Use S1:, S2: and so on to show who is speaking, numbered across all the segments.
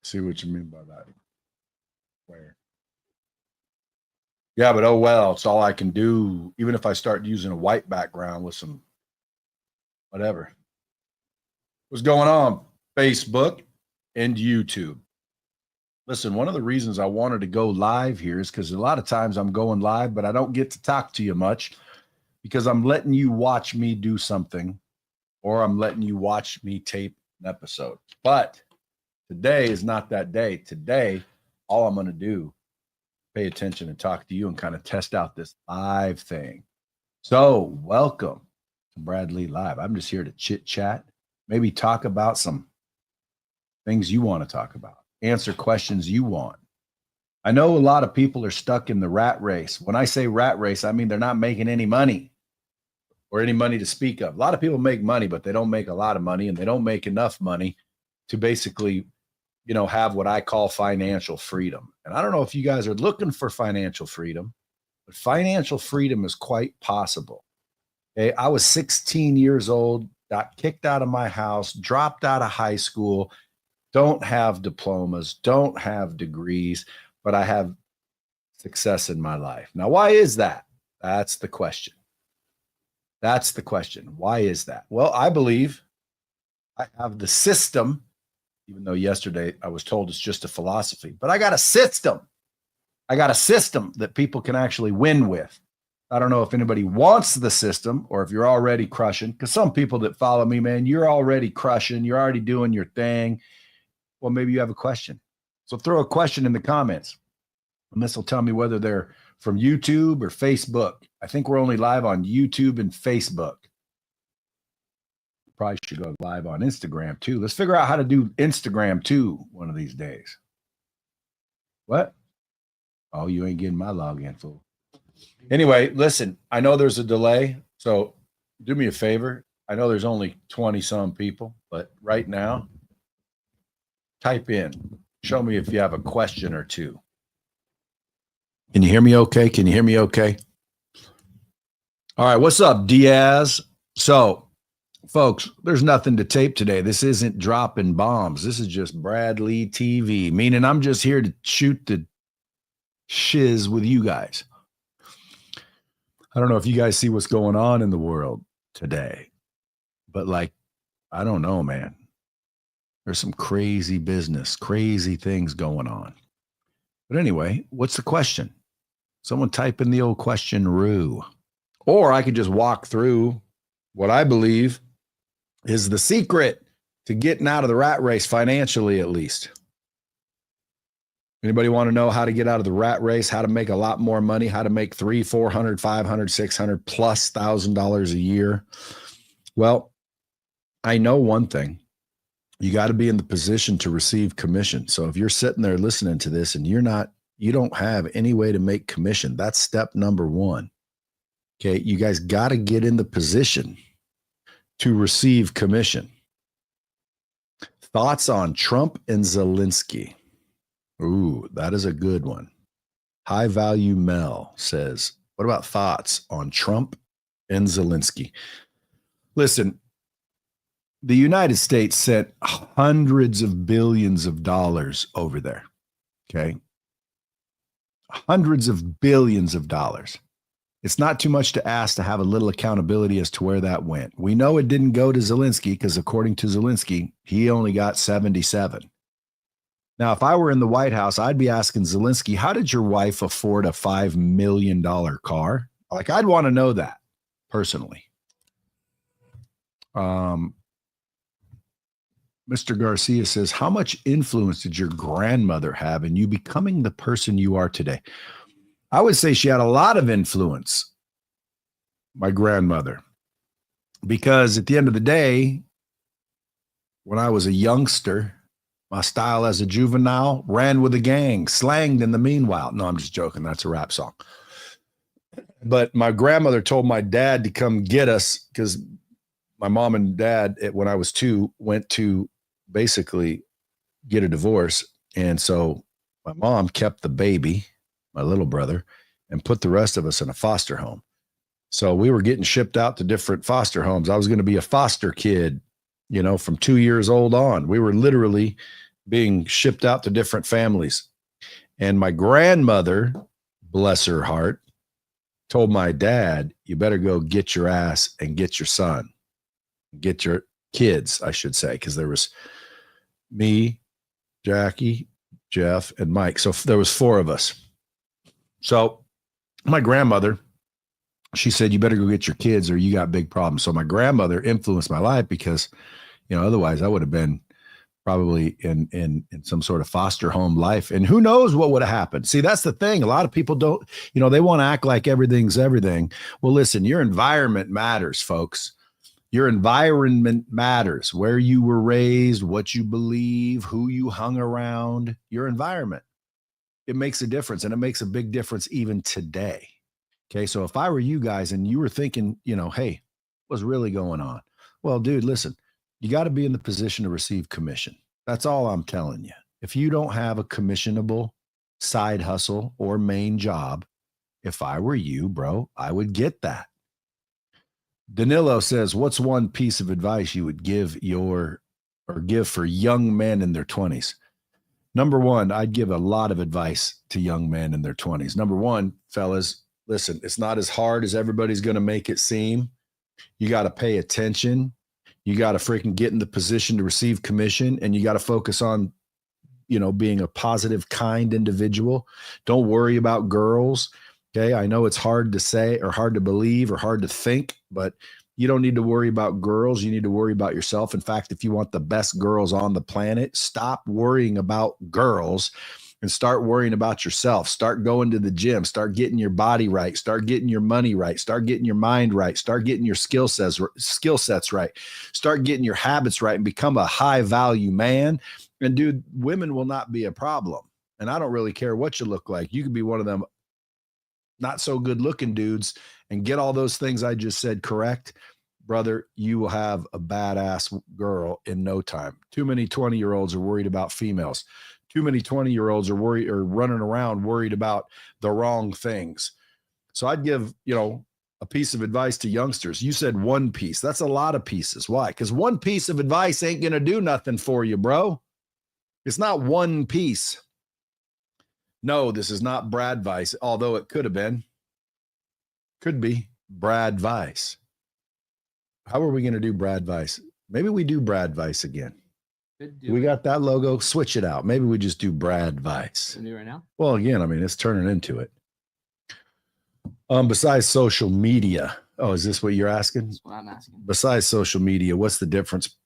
S1: See what you mean by that. Where? Yeah, but oh well, it's all I can do. Even if I start using a white background with some whatever. What's going on? Facebook and YouTube. Listen, one of the reasons I wanted to go live here is because a lot of times I'm going live, but I don't get to talk to you much because I'm letting you watch me do something or I'm letting you watch me tape an episode. But today is not that day. Today, all I'm going to do, pay attention and talk to you and kind of test out this live thing. So welcome to Bradley Live. I'm just here to chit chat, maybe talk about some things you want to talk about, answer questions you want. I know a lot of people are stuck in the rat race. When I say rat race, I mean they're not making any money or any money to speak of. A lot of people make money, but they don't make a lot of money and they don't make enough money to basically, have what I call financial freedom. And I don't know if you guys are looking for financial freedom, but financial freedom is quite possible. Okay, I was 16 years old, got kicked out of my house, dropped out of high school, don't have diplomas, don't have degrees, but I have success in my life. Now, why is that? That's the question. That's the question. Why is that? Well, I believe I have the system, even though yesterday I was told it's just a philosophy, but I got a system. I got a system that people can actually win with. I don't know if anybody wants the system or if you're already crushing, because some people that follow me, man, you're already crushing. You're already doing your thing. Well, maybe you have a question. So throw a question in the comments. And this will tell me whether they're from YouTube or Facebook. I think we're only live on YouTube and Facebook. Probably should go live on Instagram too. Let's figure out how to do Instagram too one of these days. What? Oh, you ain't getting my login, fool. Anyway, listen, I know there's a delay, so do me a favor. I know there's only 20-some people, but right now, type in. Show me if you have a question or two. Can you hear me okay? Can you hear me okay? All right, what's up, Diaz? So, folks, there's nothing to tape today. This isn't dropping bombs. This is just Bradley TV, meaning I'm just here to shoot the shiz with you guys. I don't know if you guys see what's going on in the world today, but I don't know, man. There's some crazy business, crazy things going on. But anyway, what's the question? Someone type in the old question, Roo. Or I could just walk through what I believe is the secret to getting out of the rat race financially, at least. Anybody want to know how to get out of the rat race, how to make a lot more money, how to make $300, $400, $500, $600 plus $1,000 a year? Well, I know one thing. You got to be in the position to receive commission. So if you're sitting there listening to this and you don't have any way to make commission, that's step number one. Okay. You guys got to get in the position to receive commission. Thoughts on Trump and Zelensky? Ooh, that is a good one. High Value Mel says, what about thoughts on Trump and Zelensky? Listen, the United States sent hundreds of billions of dollars over there. Okay. Hundreds of billions of dollars. It's not too much to ask to have a little accountability as to where that went. We know it didn't go to Zelensky because according to Zelensky, he only got 77. Now, if I were in the White House, I'd be asking Zelensky, how did your wife afford a $5 million car? I'd want to know that personally. Mr. Garcia says, how much influence did your grandmother have in you becoming the person you are today? I would say she had a lot of influence, my grandmother, because at the end of the day, when I was a youngster, my style as a juvenile ran with a gang, slanged in the meanwhile. No, I'm just joking. That's a rap song. But my grandmother told my dad to come get us because my mom and dad, when I was 2, went to basically get a divorce. And so my mom kept the baby, my little brother, and put the rest of us in a foster home. So we were getting shipped out to different foster homes. I was going to be a foster kid, from 2 years old on. We were literally being shipped out to different families. And my grandmother, bless her heart, told my dad, you better go get your ass and get your son, get your kids, I should say, because there was me, Jackie, Jeff, and Mike. So there was 4 of us. So my grandmother, she said, you better go get your kids or you got big problems. So my grandmother influenced my life because, otherwise I would have been probably in some sort of foster home life. And who knows what would have happened. See, that's the thing. A lot of people don't, they want to act like everything's everything. Well, listen, your environment matters, folks. Your environment matters. Where you were raised, what you believe, who you hung around, your environment. It makes a difference, and it makes a big difference even today. Okay, so if I were you guys and you were thinking, hey, what's really going on? Well, dude, listen, you got to be in the position to receive commission. That's all I'm telling you. If you don't have a commissionable side hustle or main job, if I were you, bro, I would get that. Danilo says, what's one piece of advice you would give for young men in their 20s? Number one, I'd give a lot of advice to young men in their 20s. Number one, fellas, listen, it's not as hard as everybody's going to make it seem. You got to pay attention. You got to freaking get in the position to receive commission, and you got to focus on, being a positive, kind individual. Don't worry about girls. Okay. I know it's hard to say or hard to believe or hard to think, but you don't need to worry about girls. You need to worry about yourself. In fact, if you want the best girls on the planet, stop worrying about girls and start worrying about yourself. Start going to the gym, start getting your body right, start getting your money right, start getting your mind right, start getting your skill sets right, start getting your habits right, and become a high value man. And dude, women will not be a problem. And I don't really care what you look like. You could be one of them not so good looking dudes and get all those things I just said correct. Brother, you will have a badass girl in no time. Too many 20-year-olds are worried about females. Too many 20-year-olds are running around worried about the wrong things. So I'd give, a piece of advice to youngsters. You said one piece. That's a lot of pieces. Why? Because one piece of advice ain't going to do nothing for you, bro. It's not one piece. No, this is not BradVice, although it could have been. Could be BradVice. How are we going to do BradVice? Maybe we do BradVice again. We got that logo. Switch it out. Maybe we just do BradVice.
S2: Can we do right now?
S1: Well, again, I mean, it's turning into it. Besides social media. Oh, is this what you're asking?
S2: That's what I'm asking.
S1: Besides social media, what's the difference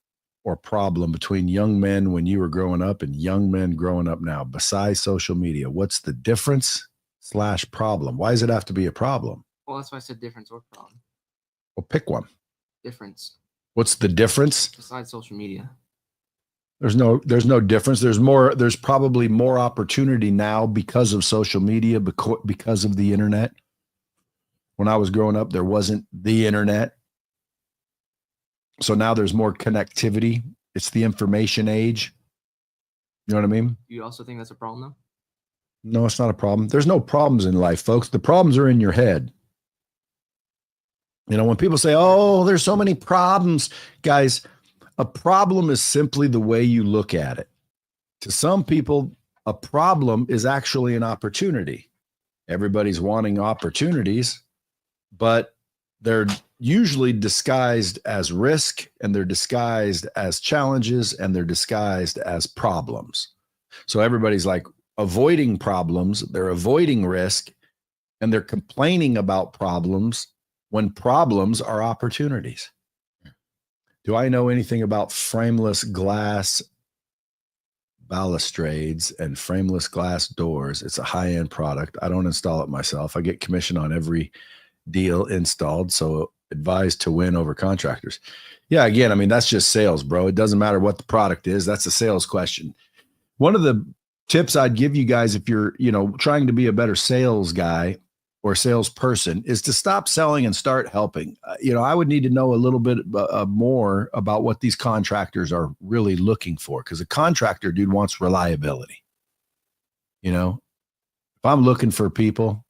S1: or problem between young men when you were growing up and young men growing up now? Besides social media, what's the difference / problem? Why does it have to be a problem?
S2: Well, that's why I said difference or problem.
S1: Well, pick one.
S2: Difference.
S1: What's the difference?
S2: Besides social media.
S1: There's no difference. There's probably more opportunity now because of social media, because of the internet. When I was growing up, there wasn't the internet. So now there's more connectivity. It's the information age. You know what I mean?
S2: You also think that's a problem though?
S1: No, it's not a problem. There's no problems in life, folks. The problems are in your head. When people say, oh, there's so many problems, guys, a problem is simply the way you look at it. To some people, a problem is actually an opportunity. Everybody's wanting opportunities, but they're usually disguised as risk, and they're disguised as challenges, and they're disguised as problems. So everybody's like avoiding problems, they're avoiding risk, and they're complaining about problems when problems are opportunities. Do I know anything about frameless glass balustrades and frameless glass doors? It's a high-end product. I don't install it myself. I get commission on every deal installed, so advised to win over contractors. Yeah, again, I mean, that's just sales, bro. It doesn't matter what the product is. That's a sales question. One of the tips I'd give you guys if you're, trying to be a better sales guy or salesperson is to stop selling and start helping. I would need to know a little bit more about what these contractors are really looking for, because a contractor, dude, wants reliability. If I'm looking for people,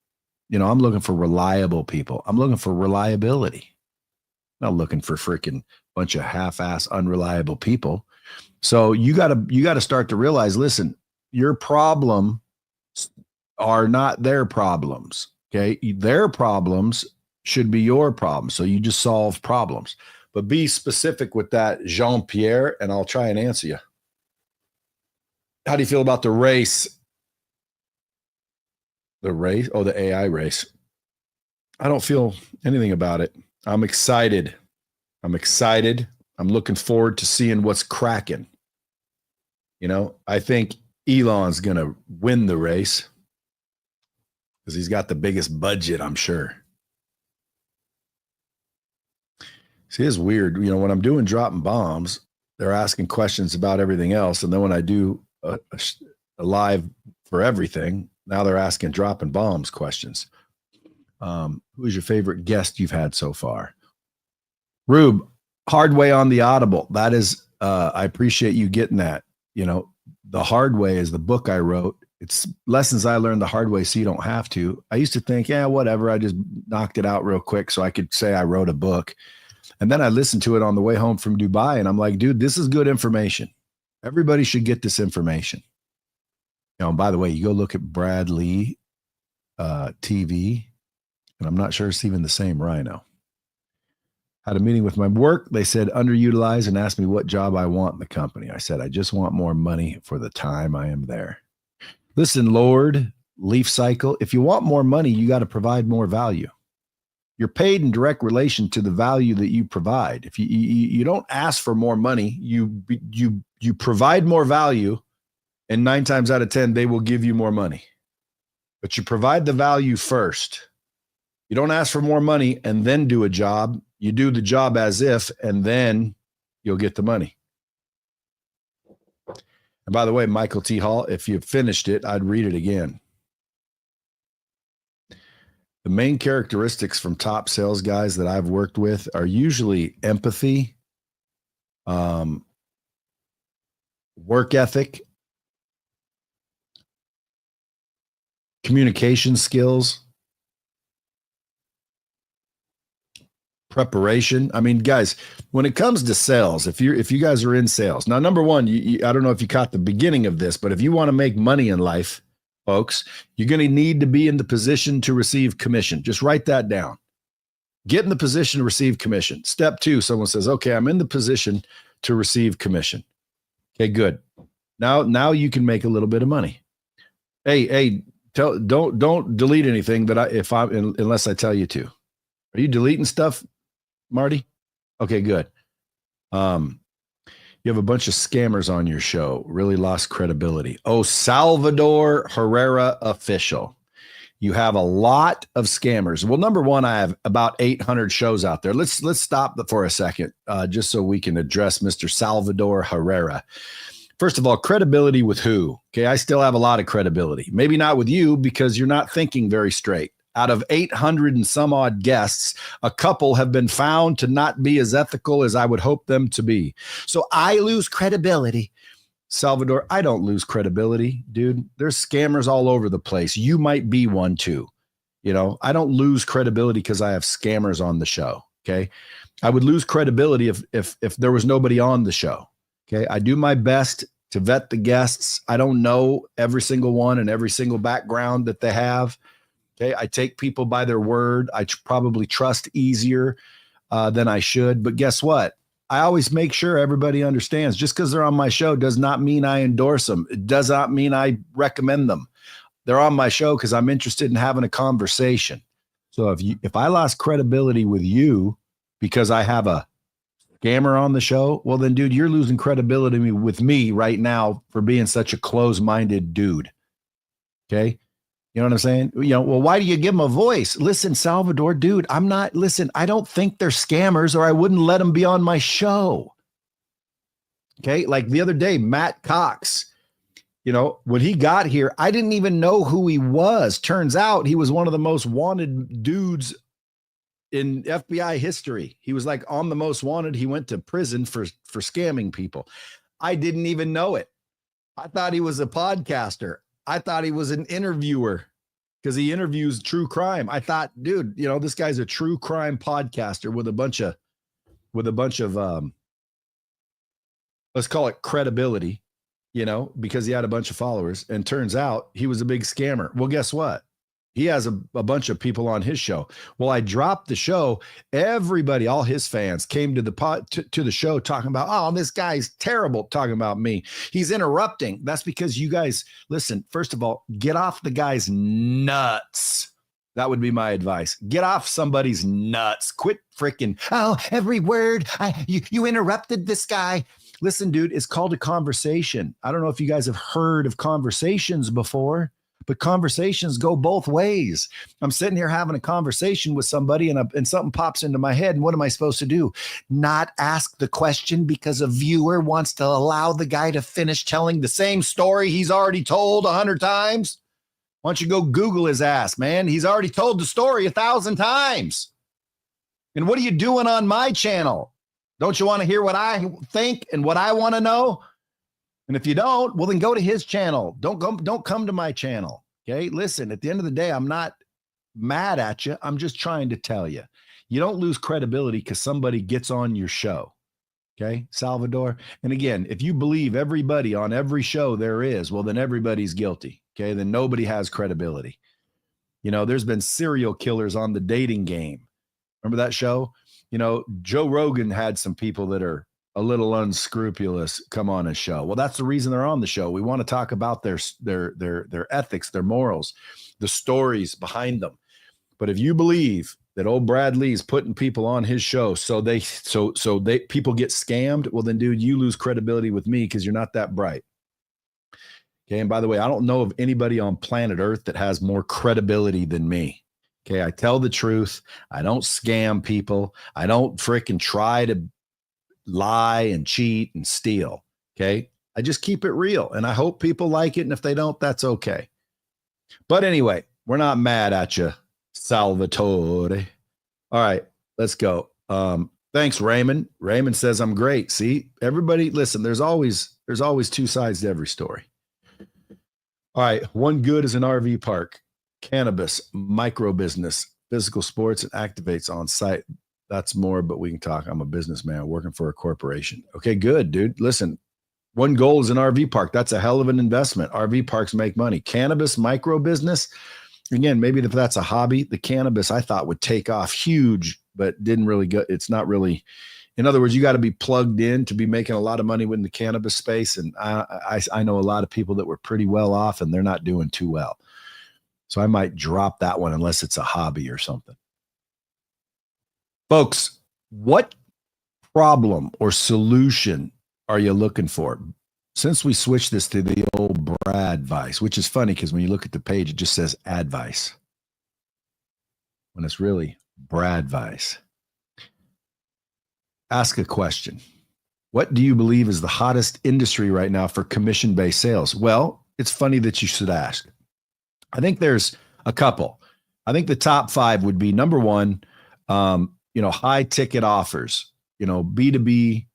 S1: I'm looking for reliable people. I'm looking for reliability. I'm not looking for freaking bunch of half-ass unreliable people. So you gotta start to realize, listen, your problems are not their problems. Okay. Their problems should be your problems. So you just solve problems. But be specific with that, Jean-Pierre, and I'll try and answer you. How do you feel about the race? The race? Oh, the AI race. I don't feel anything about it. I'm excited. I'm looking forward to seeing what's cracking. You know, I think Elon's going to win the race because he's got the biggest budget, I'm sure. See, it's weird. You know, when I'm doing dropping bombs, they're asking questions about everything else. And then when I do a live for everything, now they're asking dropping bombs questions. Who's your favorite guest you've had so far? Rube, hard way on the Audible. That is, I appreciate you getting that. You know, The Hard Way is the book I wrote. It's lessons I learned the hard way so you don't have to. I used to think, yeah, whatever. I just knocked it out real quick so I could say I wrote a book. And then I listened to it on the way home from Dubai, and I'm like, dude, this is good information. Everybody should get this information. You know, and by the way, you go look at Brad Lee TV, and I'm not sure it's even the same Rhino. Had a meeting with my work. They said underutilized and asked me what job I want in the company. I said, I just want more money for the time I am there. Listen, Lord, Leaf Cycle, if you want more money, you got to provide more value. You're paid in direct relation to the value that you provide. If you don't ask for more money, you provide more value, and 9 times out of 10, they will give you more money. But you provide the value first. You don't ask for more money and then do a job. You do the job as if, and then you'll get the money. And by the way, Michael T. Hall, if you finished it, I'd read it again. The main characteristics from top sales guys that I've worked with are usually empathy, work ethic, communication skills, preparation. I mean, guys, when it comes to sales, if you guys are in sales, now, number one, I don't know if you caught the beginning of this, but if you want to make money in life, folks, you're going to need to be in the position to receive commission. Just write that down. Get in the position to receive commission. Step 2, someone says, okay, I'm in the position to receive commission. Okay, good. Now you can make a little bit of money. Hey, don't delete anything unless I tell you to. Are you deleting stuff, Marty? Okay, good. You have a bunch of scammers on your show. Really lost credibility. Oh, Salvador Herrera official. You have a lot of scammers. Well, number one, I have about 800 shows out there. Let's stop for a second, just so we can address Mr. Salvador Herrera. First of all, credibility with who? Okay, I still have a lot of credibility. Maybe not with you because you're not thinking very straight. Out of 800 and some odd guests, a couple have been found to not be as ethical as I would hope them to be. So I lose credibility. Salvador, I don't lose credibility, dude. There's scammers all over the place. You might be one too. You know, I don't lose credibility because I have scammers on the show. Okay. I would lose credibility if there was nobody on the show. Okay. I do my best to vet the guests. I don't know every single one and every single background that they have. Okay, I take people by their word. I probably trust easier than I should. But guess what? I always make sure everybody understands. Just because they're on my show does not mean I endorse them. It does not mean I recommend them. They're on my show because I'm interested in having a conversation. So if I lost credibility with you because I have a scammer on the show, well then, dude, you're losing credibility with me right now for being such a close-minded dude. Okay. You know what I'm saying? You know, well, why do you give them a voice? Listen, Salvador, dude, I don't think they're scammers or I wouldn't let them be on my show. Okay. Like the other day, Matt Cox, you know, when he got here, I didn't even know who he was. Turns out he was one of the most wanted dudes in FBI history. He was like on the most wanted. He went to prison for scamming people. I didn't even know it. I thought he was a podcaster. I thought he was an interviewer because he interviews true crime. I thought, dude, you know, this guy's a true crime podcaster with a bunch of let's call it credibility, because he had a bunch of followers, and turns out he was a big scammer. Well, guess what? He has a bunch of people on his show. Well, I dropped the show. Everybody, all his fans came to the show talking about, oh, this guy's terrible, talking about me. He's interrupting. That's because you guys, listen, first of all, get off the guy's nuts. That would be my advice. Get off somebody's nuts. Quit freaking, oh, every word. You interrupted this guy. Listen, dude, it's called a conversation. I don't know if you guys have heard of conversations before, but conversations go both ways. I'm sitting here having a conversation with somebody and something pops into my head. And what am I supposed to do? Not ask the question because a viewer wants to allow the guy to finish telling the same story he's already told 100 times? Why don't you go Google his ass, man? He's already told the story 1,000 times. And what are you doing on my channel? Don't you want to hear what I think and what I want to know? And if you don't, well, then go to his channel. Don't come to my channel. Okay. Listen, at the end of the day, I'm not mad at you. I'm just trying to tell you, you don't lose credibility because somebody gets on your show. Okay, Salvador. And again, if you believe everybody on every show there is, well, then everybody's guilty. Okay. Then nobody has credibility. There's been serial killers on The Dating Game. Remember that show? Joe Rogan had some people that are a little unscrupulous come on his show. Well, that's the reason they're on the show. We want to talk about their ethics, their morals, the stories behind them. But if you believe that old Brad Lee's putting people on his show so people get scammed, well then, dude, you lose credibility with me because you're not that bright. Okay. And by the way, I don't know of anybody on planet Earth that has more credibility than me. Okay. I tell the truth. I don't scam people. I don't freaking try to lie and cheat and steal. Okay. I just keep it real and I hope people like it. And if they don't, that's okay. But anyway, we're not mad at you, Salvatore. All right, let's go. Thanks, Raymond. Raymond says I'm great. See, everybody, listen, there's always two sides to every story. All right. One good is an RV park, cannabis, micro business, physical sports, and activates on site. That's more, but we can talk. I'm a businessman working for a corporation. Okay, good, dude. Listen, one goal is an RV park. That's a hell of an investment. RV parks make money. Cannabis, micro business. Again, maybe if that's a hobby, the cannabis I thought would take off huge, but didn't really go. It's not really. In other words, you got to be plugged in to be making a lot of money within the cannabis space. And I know a lot of people that were pretty well off and they're not doing too well. So I might drop that one unless it's a hobby or something. Folks, what problem or solution are you looking for? Since we switched this to the old BradVice, which is funny because when you look at the page, it just says advice when it's really BradVice. Ask a question. What do you believe is the hottest industry right now for commission-based sales? Well, it's funny that you should ask. I think there's a couple. I think the top 5 would be number 1, high ticket offers, B2B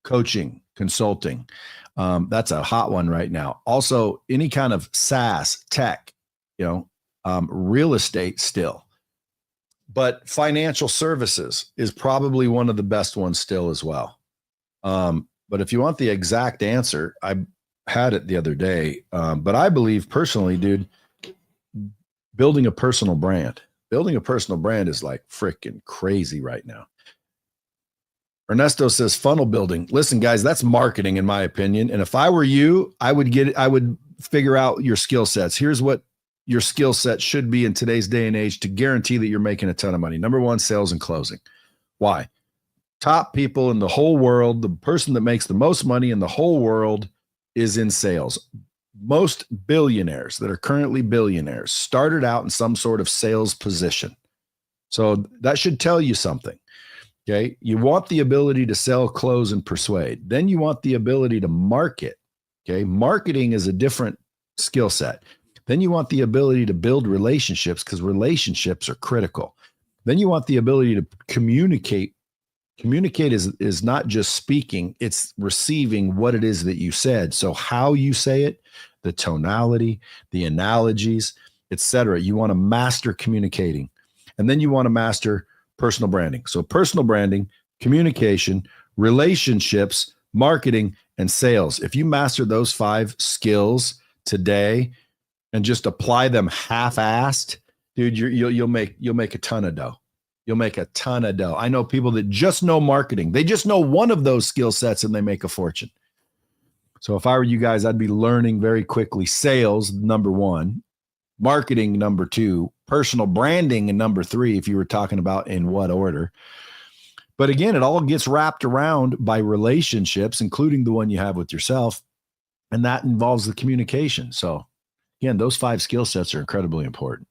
S1: coaching, consulting. That's a hot one right now. Also, any kind of SaaS tech, real estate still. But financial services is probably one of the best ones still as well. But if you want the exact answer, I had it the other day. But I believe personally, dude, building a personal brand is like freaking crazy right now. Ernesto says funnel building. Listen, guys, that's marketing in my opinion. And if I were you, I would figure out your skill sets. Here's what your skill set should be in today's day and age to guarantee that you're making a ton of money. Number 1, sales and closing. Why? Top people in the whole world, the person that makes the most money in the whole world is in sales. Most billionaires that are currently billionaires started out in some sort of sales position. So that should tell you something. Okay. You want the ability to sell, close, and persuade. Then you want the ability to market. Okay. Marketing is a different skill set. Then you want the ability to build relationships because relationships are critical. Then you want the ability to communicate. Communicate is not just speaking, it's receiving what it is that you said. So how you say it, the tonality, the analogies, etc. You want to master communicating. And then you want to master personal branding. So personal branding, communication, relationships, marketing, and sales. If you master those 5 skills today and just apply them half-assed, dude, you'll make a ton of dough. You'll make a ton of dough. I know people that just know marketing. They just know one of those skill sets and they make a fortune. So if I were you guys, I'd be learning very quickly sales, number 1, marketing, number 2, personal branding, and number 3, if you were talking about in what order. But again, it all gets wrapped around by relationships, including the one you have with yourself. And that involves the communication. So again, those 5 skill sets are incredibly important.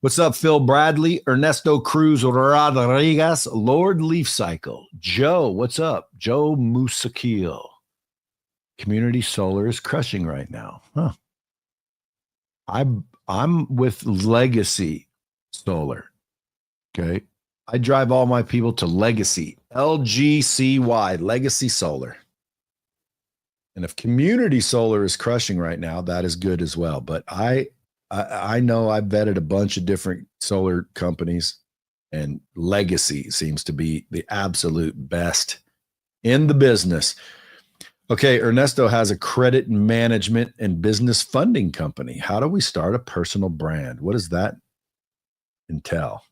S1: What's up, Phil Bradley, Ernesto Cruz Rodriguez, Lord Leaf Cycle, Joe, what's up? Joe Musakil. Community solar is crushing right now. Huh. I'm with Legacy Solar. Okay. I drive all my people to Legacy, LGCY, Legacy Solar. And if community solar is crushing right now, that is good as well. But I know I've vetted a bunch of different solar companies, and Legacy seems to be the absolute best in the business. Okay, Ernesto has a credit management and business funding company. How do we start a personal brand? What does that entail?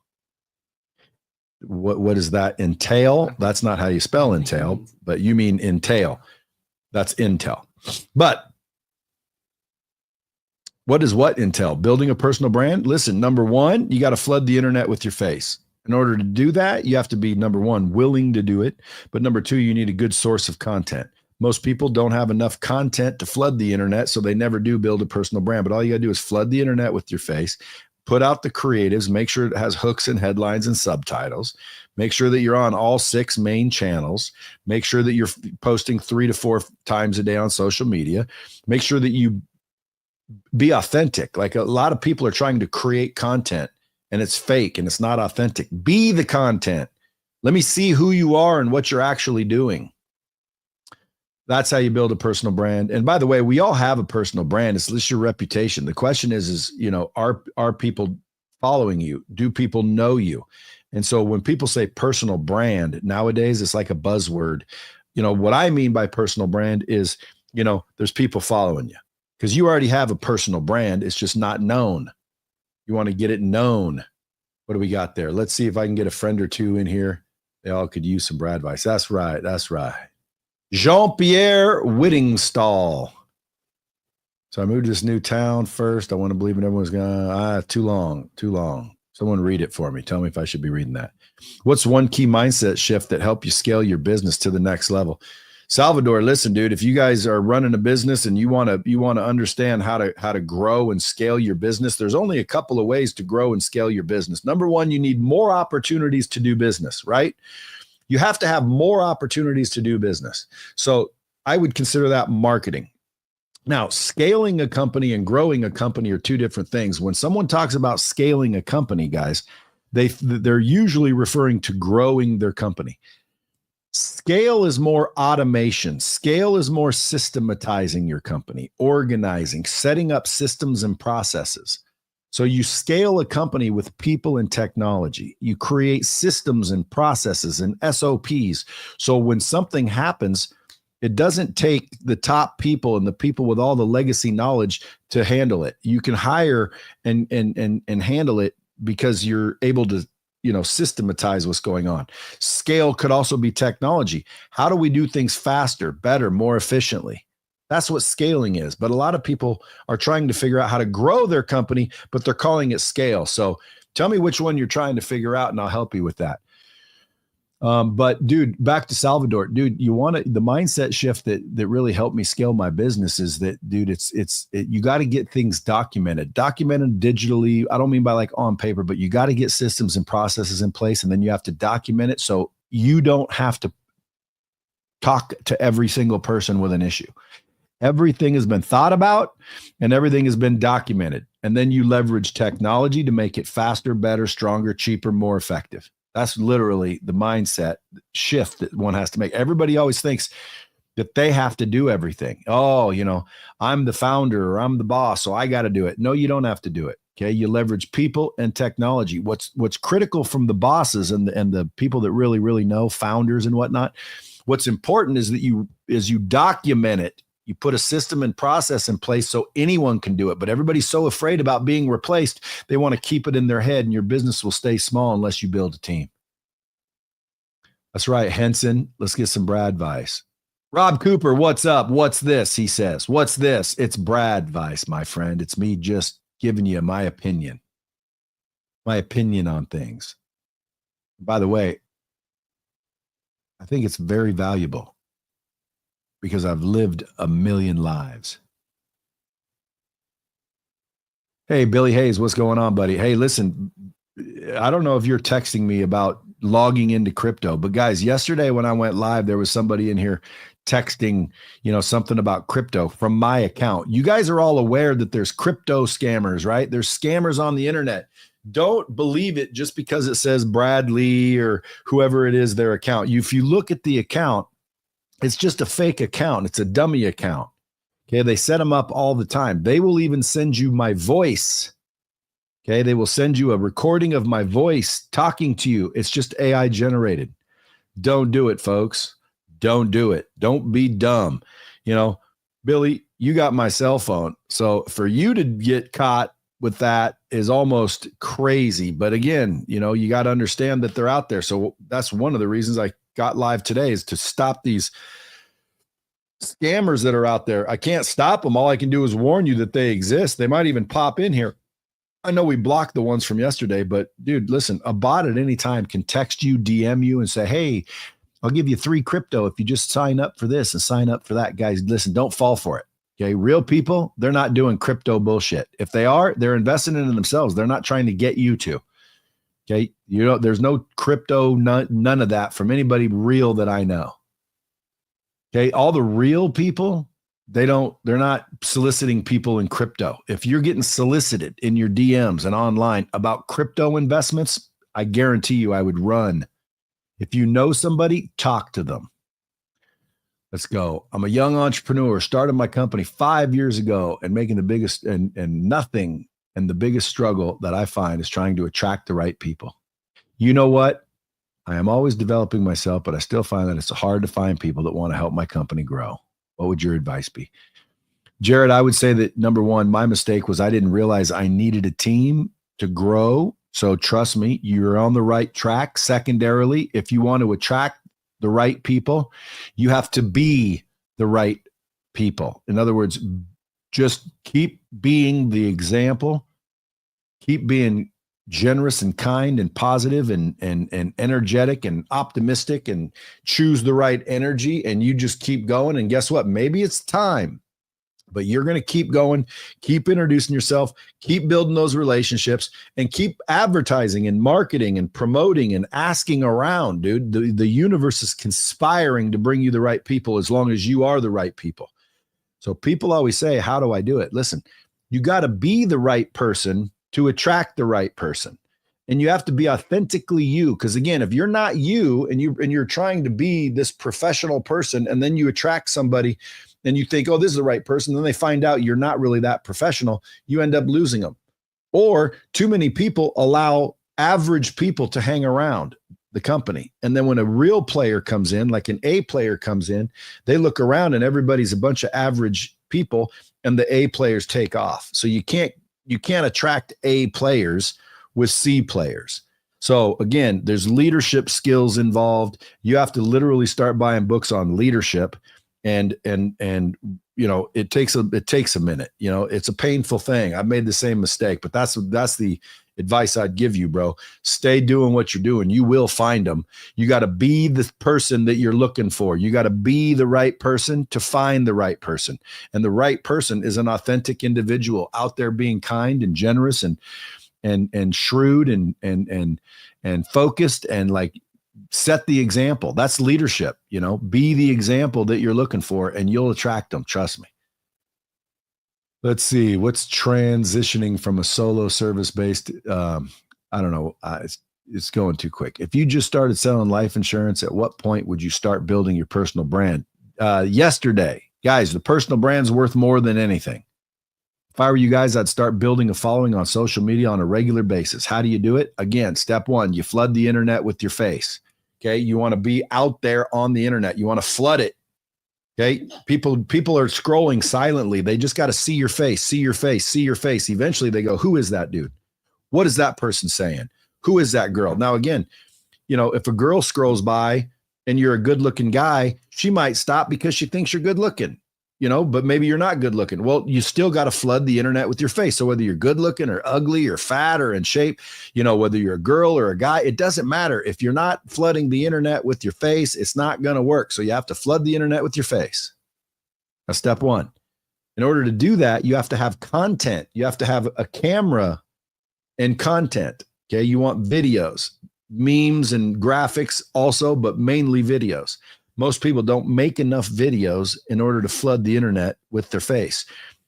S1: What does that entail? That's not how you spell entail, but you mean entail. That's intel. But what does what entail? Building a personal brand? Listen, number 1, you got to flood the internet with your face. In order to do that, you have to be, number 1, willing to do it. But number 2, you need a good source of content. Most people don't have enough content to flood the internet, so they never do build a personal brand. But all you got to do is flood the internet with your face, put out the creatives, make sure it has hooks and headlines and subtitles, make sure that you're on all 6 main channels, make sure that you're posting 3 to 4 times a day on social media, make sure that you be authentic. Like a lot of people are trying to create content and it's fake and it's not authentic. Be the content. Let me see who you are and what you're actually doing. That's how you build a personal brand. And by the way, we all have a personal brand. It's just your reputation. The question is, are people following you? Do people know you? And so when people say personal brand nowadays, it's like a buzzword. What I mean by personal brand is, there's people following you because you already have a personal brand. It's just not known. You want to get it known. What do we got there? Let's see if I can get a friend or 2 in here. They all could use some BradVice. That's right. That's right. Jean-Pierre Whittingstall. So I moved to this new town first. I want to believe in everyone's going too long. Someone read it for me. Tell me if I should be reading that. What's one key mindset shift that helped you scale your business to the next level? Salvador, listen, dude, if you guys are running a business and you want to understand how to grow and scale your business, there's only a couple of ways to grow and scale your business. Number 1, you need more opportunities to do business, right? You have to have more opportunities to do business. So I would consider that marketing. Now, scaling a company and growing a company are 2 different things. When someone talks about scaling a company, guys, they're usually referring to growing their company. Scale is more automation. Scale is more systematizing your company, organizing, setting up systems and processes. So you scale a company with people and technology. You create systems and processes and SOPs. So when something happens, it doesn't take the top people and the people with all the legacy knowledge to handle it. You can hire and handle it because you're able to, systematize what's going on. Scale could also be technology. How do we do things faster, better, more efficiently? That's what scaling is. But a lot of people are trying to figure out how to grow their company, but they're calling it scale. So tell me which one you're trying to figure out and I'll help you with that. But dude, back to Salvador, dude, the mindset shift that really helped me scale my business is that, dude, you got to get things documented digitally. I don't mean by like on paper, but you got to get systems and processes in place. And then you have to document it. So you don't have to talk to every single person with an issue. Everything has been thought about and everything has been documented. And then you leverage technology to make it faster, better, stronger, cheaper, more effective. That's literally the mindset shift that one has to make. Everybody always thinks that they have to do everything. Oh, I'm the founder or I'm the boss, so I got to do it. No, you don't have to do it. Okay. You leverage people and technology. What's critical from the bosses and the people that really, really know, founders and whatnot. What's important is that you document it. You put a system and process in place so anyone can do it. But everybody's so afraid about being replaced, they want to keep it in their head, and your business will stay small unless you build a team. That's right, Henson. Let's get some BradVice. Rob Cooper, what's up? What's this? He says, what's this? It's BradVice, my friend. It's me just giving you my opinion on things. By the way, I think it's very valuable because I've lived a million lives. Hey, Billy Hayes, what's going on, buddy? Hey, listen, I don't know if you're texting me about logging into crypto, but guys, yesterday when I went live, there was somebody in here texting, something about crypto from my account. You guys are all aware that there's crypto scammers, right? There's scammers on the internet. Don't believe it just because it says Bradley or whoever it is, their account. If you look at the account, it's just a fake account. It's a dummy account. Okay. They set them up all the time. They will even send you my voice. Okay. They will send you a recording of my voice talking to you. It's just AI generated. Don't do it, folks. Don't do it. Don't be dumb. Billy, you got my cell phone. So for you to get caught with that is almost crazy. But again, you got to understand that they're out there. So that's one of the reasons I got live today, is to stop these scammers that are out there. I can't stop them. All I can do is warn you that they exist. They might even pop in here. I know we blocked the ones from yesterday, but dude, listen, a bot at any time can text you, DM you, and say, hey, I'll give you 3 crypto if you just sign up for this and sign up for that. Guys, listen, don't fall for it. Okay. Real people, they're not doing crypto bullshit. If they are, they're investing in themselves. They're not trying to get you to. Okay. There's no crypto, none of that from anybody real that I know. Okay. All the real people, they're not soliciting people in crypto. If you're getting solicited in your DMs and online about crypto investments, I guarantee you I would run. If you know somebody, talk to them. Let's go. I'm a young entrepreneur, started my company 5 years ago and making the biggest and nothing. And the biggest struggle that I find is trying to attract the right people. You know what? I am always developing myself, but I still find that it's hard to find people that want to help my company grow. What would your advice be? Jared, I would say that number one, my mistake was I didn't realize I needed a team to grow. So trust me, you're on the right track. Secondarily, if you want to attract the right people, you have to be the right people. In other words, just keep being the example, keep being generous and kind and positive and energetic and optimistic, and choose the right energy, and you just keep going. And guess what? Maybe it's time, but you're going to keep going, keep introducing yourself, keep building those relationships, and keep advertising and marketing and promoting and asking around, dude. The universe is conspiring to bring you the right people as long as you are the right people. So people always say, how do I do it? Listen, you got to be the right person to attract the right person. And you have to be authentically you. Because again, if you're not you and you're trying to be this professional person, and then you attract somebody and you think, oh, this is the right person, then they find out you're not really that professional, you end up losing them. Or too many people allow average people to hang around the company. And then when a real player comes in, like an A player comes in, they look around and everybody's a bunch of average people, and the A players take off. So you can't attract A players with C players. So again, there's leadership skills involved. You have to literally start buying books on leadership, and it takes a minute. It's a painful thing. I've made the same mistake, but that's the advice I'd give you, bro. Stay doing what you're doing. You will find them. You got to be the person that you're looking for. You got to be the right person to find the right person. And the right person is an authentic individual out there being kind and generous and shrewd and focused, and like set the example. That's leadership. Be the example that you're looking for, and you'll attract them. Trust me. Let's see, what's transitioning from a solo service based, I don't know. It's going too quick. If you just started selling life insurance, at what point would you start building your personal brand? Yesterday, guys, the personal brand's worth more than anything. If I were you guys, I'd start building a following on social media on a regular basis. How do you do it? Again, step one, you flood the internet with your face. Okay. You want to be out there on the internet. You want to flood it. Okay. People are scrolling silently. They just got to see your face, see your face, see your face. Eventually they go, who is that dude? What is that person saying? Who is that girl? Now, again, if a girl scrolls by and you're a good looking guy, she might stop because she thinks you're good looking, but maybe you're not good looking. Well, you still got to flood the internet with your face. So whether you're good looking or ugly or fat or in shape, whether you're a girl or a guy, it doesn't matter. If you're not flooding the internet with your face, it's not going to work. So you have to flood the internet with your face. That's step one. In order to do that, you have to have content. You have to have a camera and content. Okay. You want videos, memes and graphics also, but mainly videos. Most people don't make enough videos in order to flood the internet with their face.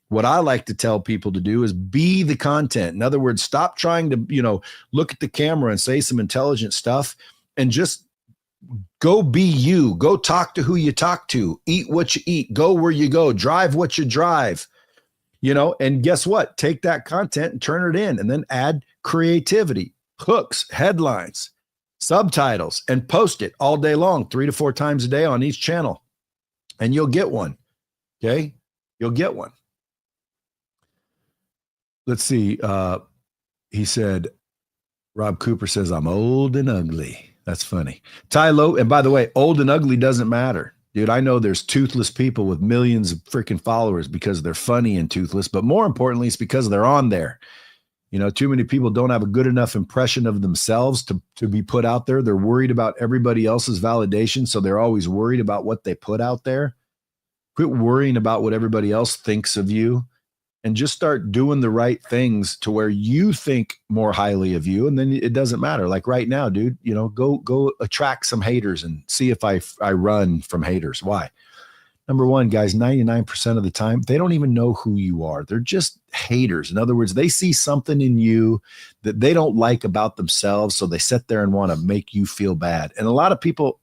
S1: What I like to tell people to do is be the content. In other words, stop trying to, look at the camera and say some intelligent stuff and just go be you. Go talk to who you talk to, eat what you eat, go where you go, drive what you drive, and guess what? Take that content and turn it in and then add creativity, hooks, headlines, subtitles, and post it all day long, 3 to 4 times a day on each channel. And you'll get one. Okay. You'll get one. Let's see. He said, Rob Cooper says, I'm old and ugly. That's funny. Ty Lowe. And by the way, old and ugly doesn't matter. Dude, I know there's toothless people with millions of freaking followers because they're funny and toothless, but more importantly, it's because they're on there. Too many people don't have a good enough impression of themselves to be put out there. They're worried about everybody else's validation. So they're always worried about what they put out there. Quit worrying about what everybody else thinks of you and just start doing the right things to where you think more highly of you. And then it doesn't matter. Like right now, dude, go attract some haters and see if I run from haters. Why? Number one, guys, 99% of the time, they don't even know who you are. They're just haters. In other words, they see something in you that they don't like about themselves. So they sit there and want to make you feel bad. And a lot of people,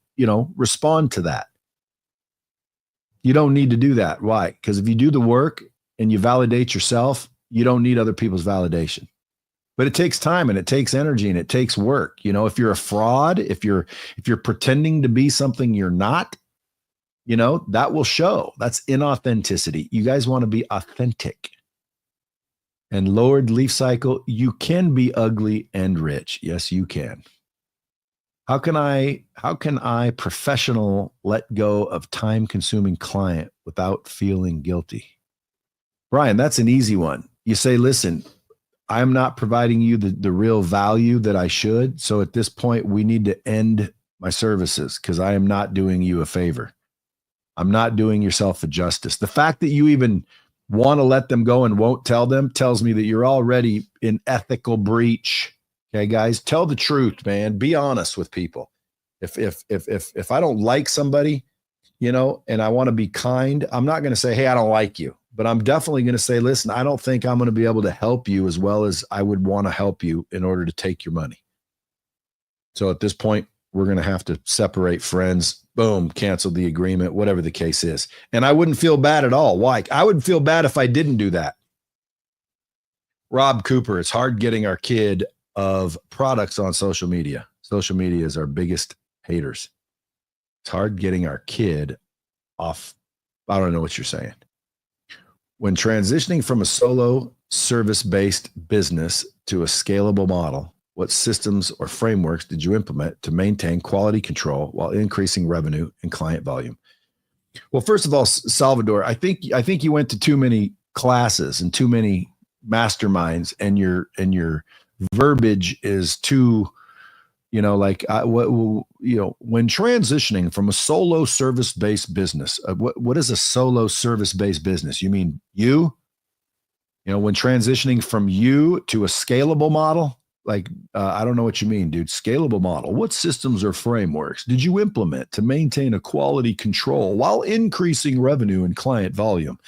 S1: respond to that. You don't need to do that. Why? Because if you do the work and you validate yourself, you don't need other people's validation. But it takes time and it takes energy and it takes work. If you're a fraud, if you're pretending to be something you're not, that will show. That's inauthenticity. You guys want to be authentic. And Lord Leaf Cycle, you can be ugly and rich. Yes, you can. How can I professional let go of time-consuming client without feeling guilty? Brian, that's an easy one. You say, listen, I'm not providing you the real value that I should. So at this point, we need to end my services because I am not doing you a favor. I'm not doing yourself a justice. The fact that you even want to let them go and won't tell them tells me that you're already in ethical breach. Okay, guys, tell the truth, man. Be honest with people. If I don't like somebody, and I want to be kind, I'm not going to say, hey, I don't like you. But I'm definitely going to say, listen, I don't think I'm going to be able to help you as well as I would want to help you in order to take your money. So at this point, we're going to have to separate friends. Boom, cancel the agreement, whatever the case is. And I wouldn't feel bad at all. Why? I would feel bad if I didn't do that. Rob Cooper, it's hard getting our kid of products on social media. Social media is our biggest haters. It's hard getting our kid off. I don't know what you're saying. When transitioning from a solo service-based business to a scalable model, what systems or frameworks did you implement to maintain quality control while increasing revenue and client volume? Well, first of all, Salvador, I think you went to too many classes and too many masterminds, and your verbiage is too, when transitioning from a solo service-based business, what is a solo service-based business? You mean when transitioning from you to a scalable model? I don't know what you mean, dude. Scalable model. What systems or frameworks did you implement to maintain a quality control while increasing revenue and client volume?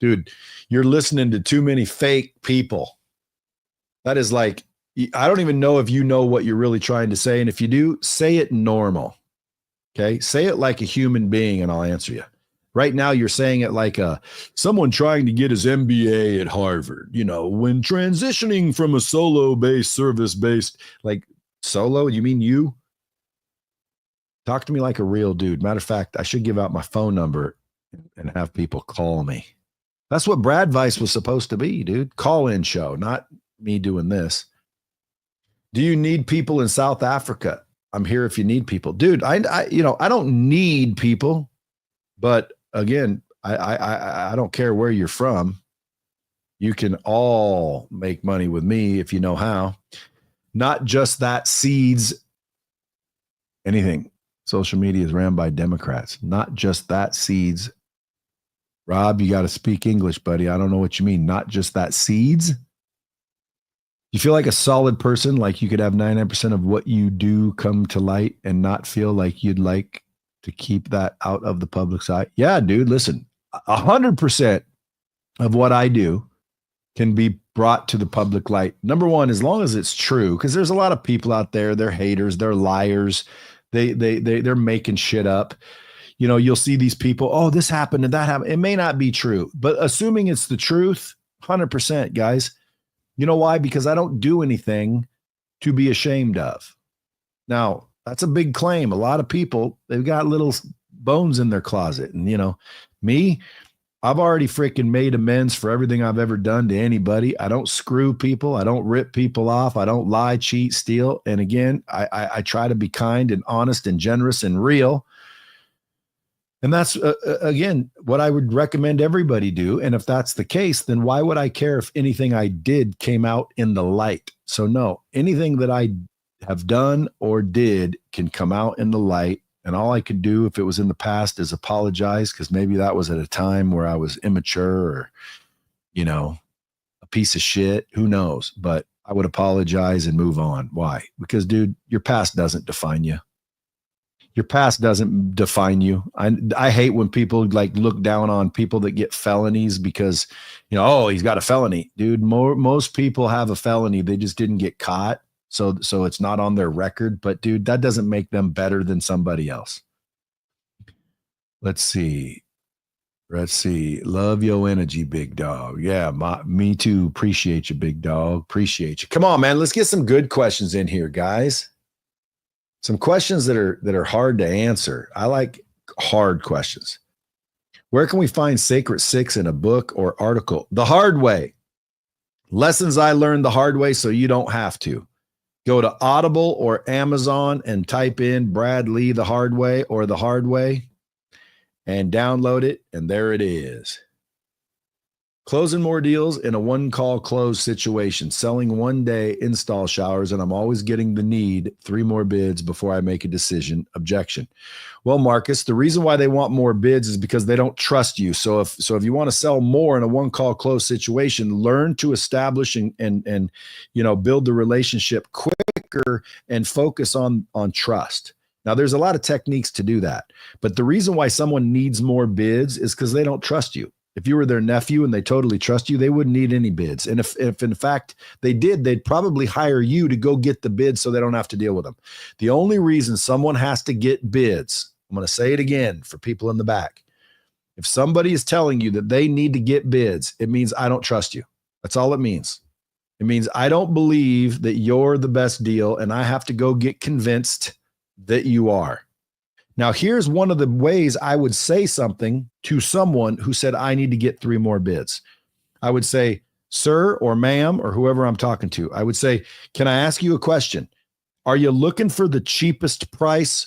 S1: Dude, you're listening to too many fake people. That is I don't even know if you know what you're really trying to say. And if you do, say it normal. Okay. Say it like a human being and I'll answer you. Right now, you're saying it like someone trying to get his MBA at Harvard. When transitioning from a solo-based, service-based, solo, you mean you? Talk to me like a real dude. Matter of fact, I should give out my phone number and have people call me. That's what BradVice was supposed to be, dude. Call-in show, not me doing this. Do you need people in South Africa? I'm here if you need people. Dude, I don't need people, but again, I don't care where you're from. You can all make money with me if you know how. Not just that seeds anything. Social media is ran by Democrats. Not just that seeds. Rob, you got to speak English, buddy. I don't know what you mean. Not just that seeds. You feel like a solid person, like you could have 99% of what you do come to light and not feel like you'd like to keep that out of the public's eye? Yeah, dude, listen, 100% of what I do can be brought to the public light. Number one, as long as it's true, because there's a lot of people out there, they're haters, they're liars, they're making shit up. You know, you'll see these people, oh, this happened and that happened. It may not be true, but assuming it's the truth, 100%, guys. You know why? Because I don't do anything to be ashamed of. Now, that's a big claim. A lot of people, they've got little bones in their closet. And, you know, me, I've already freaking made amends for everything I've ever done to anybody. I don't screw people. I don't rip people off. I don't lie, cheat, steal. And again, I try to be kind and honest and generous and real. And that's, again, what I would recommend everybody do. And if that's the case, then why would I care if anything I did came out in the light? So no, anything that I have done or did can come out in the light. And all I could do if it was in the past is apologize, because maybe that was at a time where I was immature or, you know, a piece of shit. Who knows? But I would apologize and move on. Why? Because, dude, your past doesn't define you. Your past doesn't define you. I hate when people like look down on people that get felonies because, you know, oh, he's got a felony. Dude, most people have a felony. They just didn't get caught. So it's not on their record. But, dude, that doesn't make them better than somebody else. Let's see. Love your energy, big dog. Yeah, me too. Appreciate you, big dog. Appreciate you. Come on, man. Let's get some good questions in here, guys. Some questions that are hard to answer. I like hard questions. Where can we find Sacred Six in a book or article? The hard way. Lessons I learned the hard way so you don't have to. Go to Audible or Amazon and type in Brad Lee the hard way or the hard way and download it. And there it is. Closing more deals in a one-call close situation, selling one-day install showers, and I'm always getting the need 3 more bids before I make a decision. Objection. Well, Marcus, the reason why they want more bids is because they don't trust you. So if you want to sell more in a one-call close situation, learn to establish and you know, build the relationship quicker and focus on trust. Now, there's a lot of techniques to do that, but the reason why someone needs more bids is because they don't trust you. If you were their nephew and they totally trust you, they wouldn't need any bids. And if in fact they did, they'd probably hire you to go get the bids so they don't have to deal with them. The only reason someone has to get bids, I'm going to say it again for people in the back. If somebody is telling you that they need to get bids, it means I don't trust you. That's all it means. It means I don't believe that you're the best deal and I have to go get convinced that you are. Now, here's one of the ways I would say something to someone who said, I need to get 3 more bids. I would say, sir or ma'am, or whoever I'm talking to, I would say, can I ask you a question? Are you looking for the cheapest price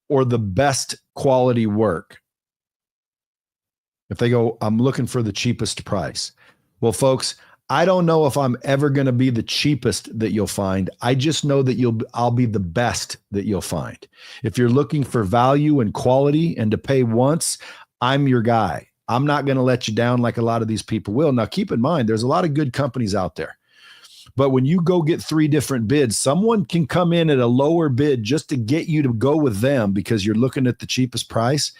S1: or the best quality work? If they go, I'm looking for the cheapest price. Well, folks, I don't know if I'm ever going to be the cheapest that you'll find. I just know that I'll be the best that you'll find. If you're looking for value and quality and to pay once, I'm your guy. I'm not going to let you down like a lot of these people will. Now, keep in mind, there's a lot of good companies out there. But when you go get 3 different bids, someone can come in at a lower bid just to get you to go with them because you're looking at the cheapest price.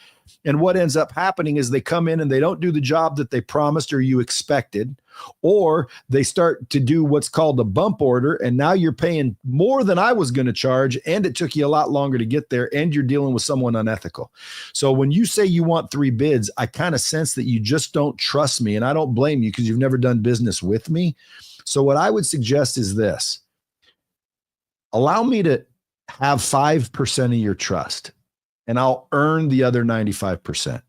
S1: And what ends up happening is they come in and they don't do the job that they promised or you expected, or they start to do what's called a bump order. And now you're paying more than I was going to charge. And it took you a lot longer to get there. And you're dealing with someone unethical. So when you say you want 3 bids, I kind of sense that you just don't trust me. And I don't blame you because you've never done business with me. So what I would suggest is this. Allow me to have 5% of your trust. and I'll earn the other 95%.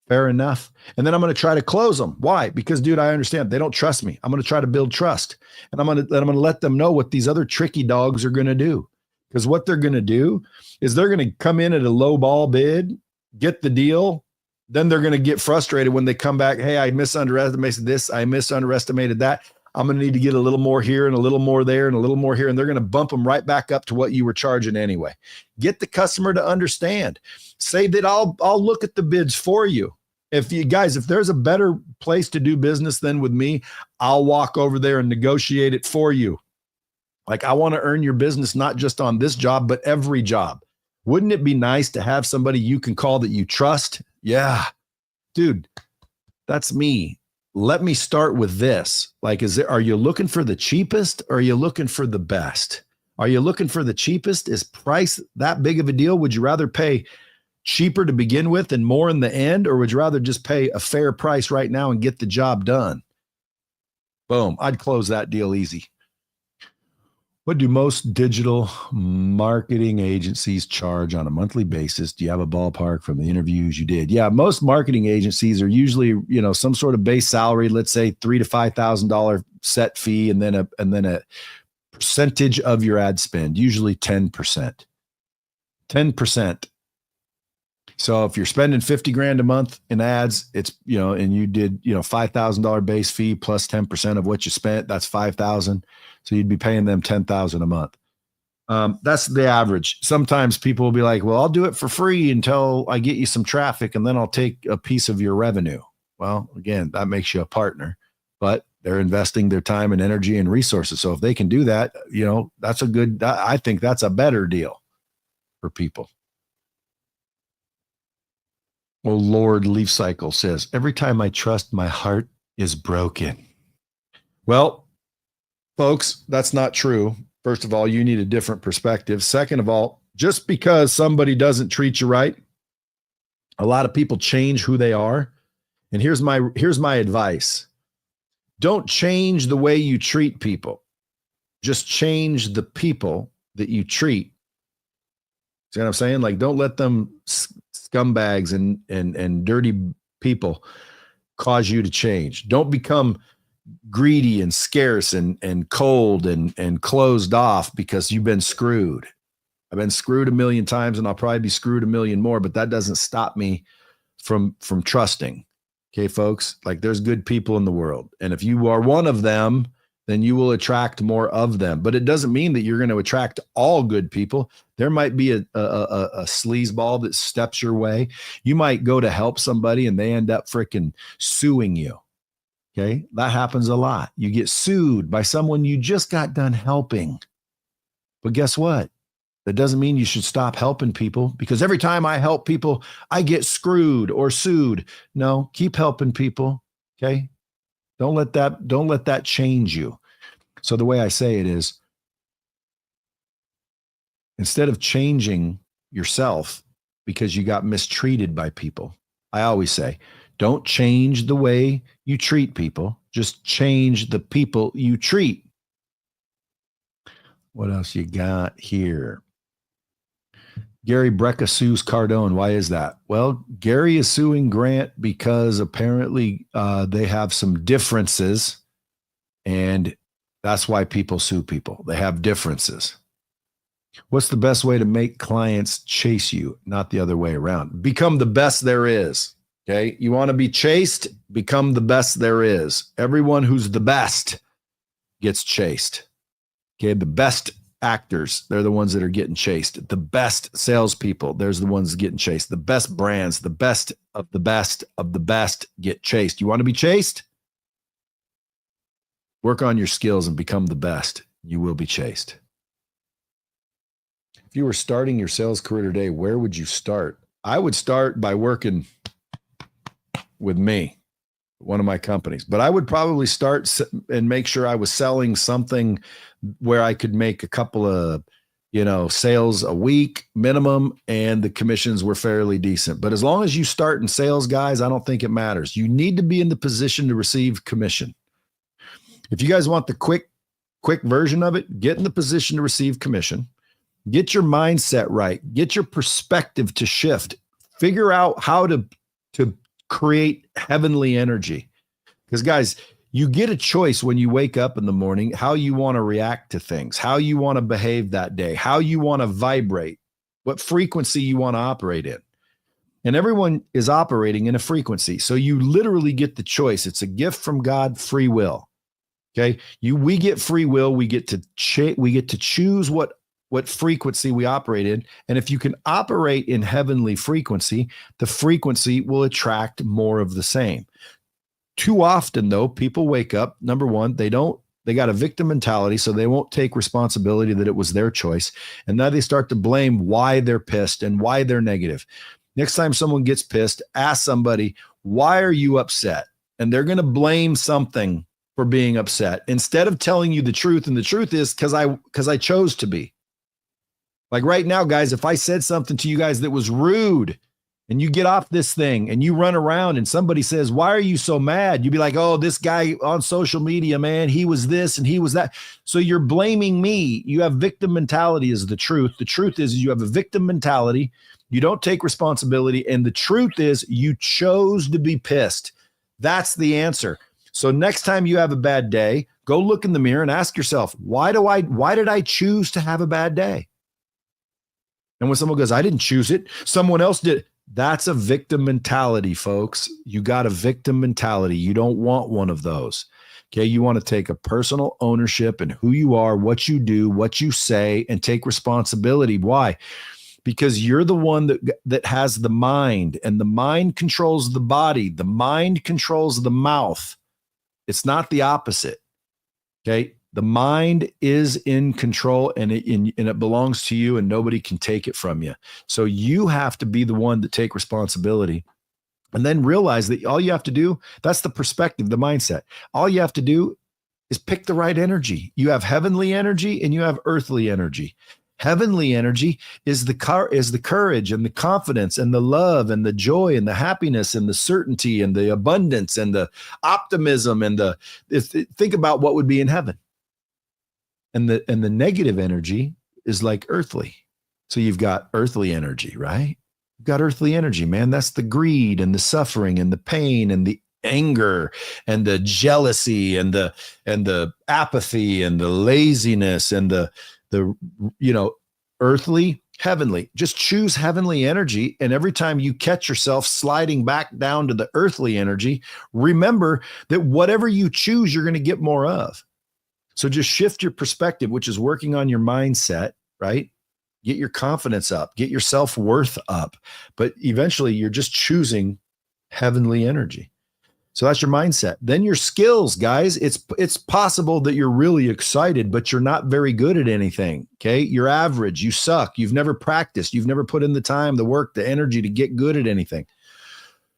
S1: Fair enough. And then I'm going to try to close them. Why? Because, dude, I understand they don't trust me. I'm going to try to build trust, and I'm going to let them know what these other tricky dogs are going to do. Because what they're going to do is they're going to come in at a low ball bid, get the deal. Then they're going to get frustrated when they come back. Hey, I misunderestimated this. I misunderestimated that. I'm going to need to get a little more here and a little more there and a little more here. And they're going to bump them right back up to what you were charging anyway. Get the customer to understand. Say that I'll look at the bids for you. If there's a better place to do business than with me, I'll walk over there and negotiate it for you. Like, I want to earn your business, not just on this job, but every job. Wouldn't it be nice to have somebody you can call that you trust? Yeah, dude, that's me. Let me start with this. Like, are you looking for the cheapest or are you looking for the best? Are you looking for the cheapest? Is price that big of a deal? Would you rather pay cheaper to begin with and more in the end? Or would you rather just pay a fair price right now and get the job done? Boom. I'd close that deal easy. What do most digital marketing agencies charge on a monthly basis? Do you have a ballpark from the interviews you did? Yeah, most marketing agencies are usually, some sort of base salary, let's say $3,000 to $5,000 set fee, and then a percentage of your ad spend, usually 10%. 10%. So if you're spending 50 grand a month in ads, it's, and you did, $5,000 base fee plus 10% of what you spent, that's 5,000. So you'd be paying them 10,000 a month. That's the average. Sometimes people will be like, well, I'll do it for free until I get you some traffic, and then I'll take a piece of your revenue. Well, again, that makes you a partner, but they're investing their time and energy and resources. So if they can do that, I think that's a better deal for people. Oh, Lord, Leaf Cycle says, every time I trust, my heart is broken. Well, folks, that's not true. First of all, you need a different perspective. Second of all, just because somebody doesn't treat you right, a lot of people change who they are. And here's my advice. Don't change the way you treat people. Just change the people that you treat. See what I'm saying? Like, don't let them scumbags and dirty people cause you to change. Don't become greedy and scarce and cold and closed off because you've been screwed. I've been screwed a million times, and I'll probably be screwed a million more, but that doesn't stop me from trusting. Okay, folks, like, there's good people in the world. And if you are one of them, then you will attract more of them. But it doesn't mean that you're going to attract all good people. There might be a sleazeball that steps your way. You might go to help somebody and they end up freaking suing you. Okay, that happens a lot. You get sued by someone you just got done helping. But guess what? That doesn't mean you should stop helping people, because every time I help people, I get screwed or sued. No, keep helping people. Okay. Don't let that change you. So the way I say it is, instead of changing yourself because you got mistreated by people, I always say, don't change the way you treat people. Just change the people you treat. What else you got here? Gary Brecka sues Cardone. Why is that? Well, Gary is suing Grant because apparently they have some differences, and that's why people sue people. They have differences. What's the best way to make clients chase you? Not the other way around. Become the best there is. Okay. You want to be chased? Become the best there is. Everyone who's the best gets chased. Okay. The best actors, they're the ones that are getting chased. The best salespeople, there's the ones getting chased. The best brands, the best of the best of the best get chased. You want to be chased? Work on your skills and become the best. You will be chased. If you were starting your sales career today, where would you start? I would start by working with me, one of my companies, but I would probably start and make sure I was selling something where I could make a couple of, sales a week minimum, and the commissions were fairly decent. But as long as you start in sales, guys, I don't think it matters. You need to be in the position to receive commission. If you guys want the quick version of it, get in the position to receive commission.
S3: Get your mindset right. Get your perspective to shift. Figure out how to create heavenly energy. Because guys, you get a choice when you wake up in the morning, how you want to react to things, how you want to behave that day, how you want to vibrate, what frequency you want to operate in. And everyone is operating in a frequency. So you literally get the choice. It's a gift from God, free will. Okay. We get free will. We get to choose what frequency we operate in. And if you can operate in heavenly frequency, the frequency will attract more of the same. Too often, though, people wake up. Number one, they got a victim mentality, so they won't take responsibility that it was their choice. And now they start to blame why they're pissed and why they're negative. Next time someone gets pissed, ask somebody, why are you upset? And they're going to blame something for being upset instead of telling you the truth. And the truth is because I chose to be. Like right now, guys, if I said something to you guys that was rude, and you get off this thing and you run around and somebody says, why are you so mad? You'd be like, oh, this guy on social media, man, he was this and he was that. So you're blaming me. You have victim mentality is the truth. The truth is you have a victim mentality. You don't take responsibility. And the truth is you chose to be pissed. That's the answer. So next time you have a bad day, go look in the mirror and ask yourself, why did I choose to have a bad day? And when someone goes, I didn't choose it, someone else did. That's a victim mentality, folks. You got a victim mentality. You don't want one of those. Okay. You want to take a personal ownership in who you are, what you do, what you say, and take responsibility. Why? Because you're the one that has the mind, and the mind controls the body. The mind controls the mouth. It's not the opposite. Okay. The mind is in control, and it belongs to you, and nobody can take it from you. So you have to be the one to take responsibility, and then realize that all you have to do, that's the perspective, the mindset. All you have to do is pick the right energy. You have heavenly energy and you have earthly energy. Heavenly energy is the courage and the confidence and the love and the joy and the happiness and the certainty and the abundance and the optimism and think about what would be in heaven. And the negative energy is like earthly. So you've got earthly energy, right? You've got earthly energy, man. That's the greed and the suffering and the pain and the anger and the jealousy and the apathy and the laziness and the earthly, heavenly. Just choose heavenly energy. And every time you catch yourself sliding back down to the earthly energy, remember that whatever you choose, you're going to get more of. So just shift your perspective, which is working on your mindset, right? Get your confidence up, get your self-worth up. But eventually you're just choosing heavenly energy. So that's your mindset. Then your skills, guys. It's possible that you're really excited, but you're not very good at anything. Okay. You're average. You suck. You've never practiced. You've never put in the time, the work, the energy to get good at anything.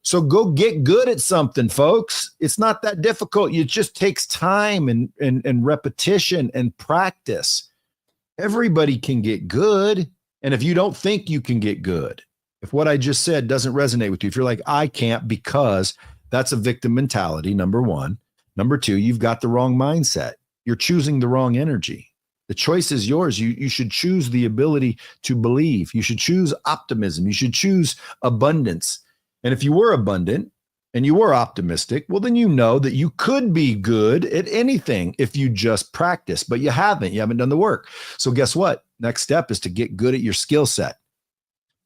S3: So go get good at something, folks. It's not that difficult. It just takes time and repetition and practice. Everybody can get good. And if you don't think you can get good, if what I just said doesn't resonate with you, if you're like, I can't, because that's a victim mentality, number one. Number two, you've got the wrong mindset. You're choosing the wrong energy. The choice is yours. You should choose the ability to believe. You should choose optimism. You should choose abundance. And if you were abundant and you were optimistic, well, then you know that you could be good at anything if you just practice, but you haven't. You haven't done the work. So guess what? Next step is to get good at your skill set.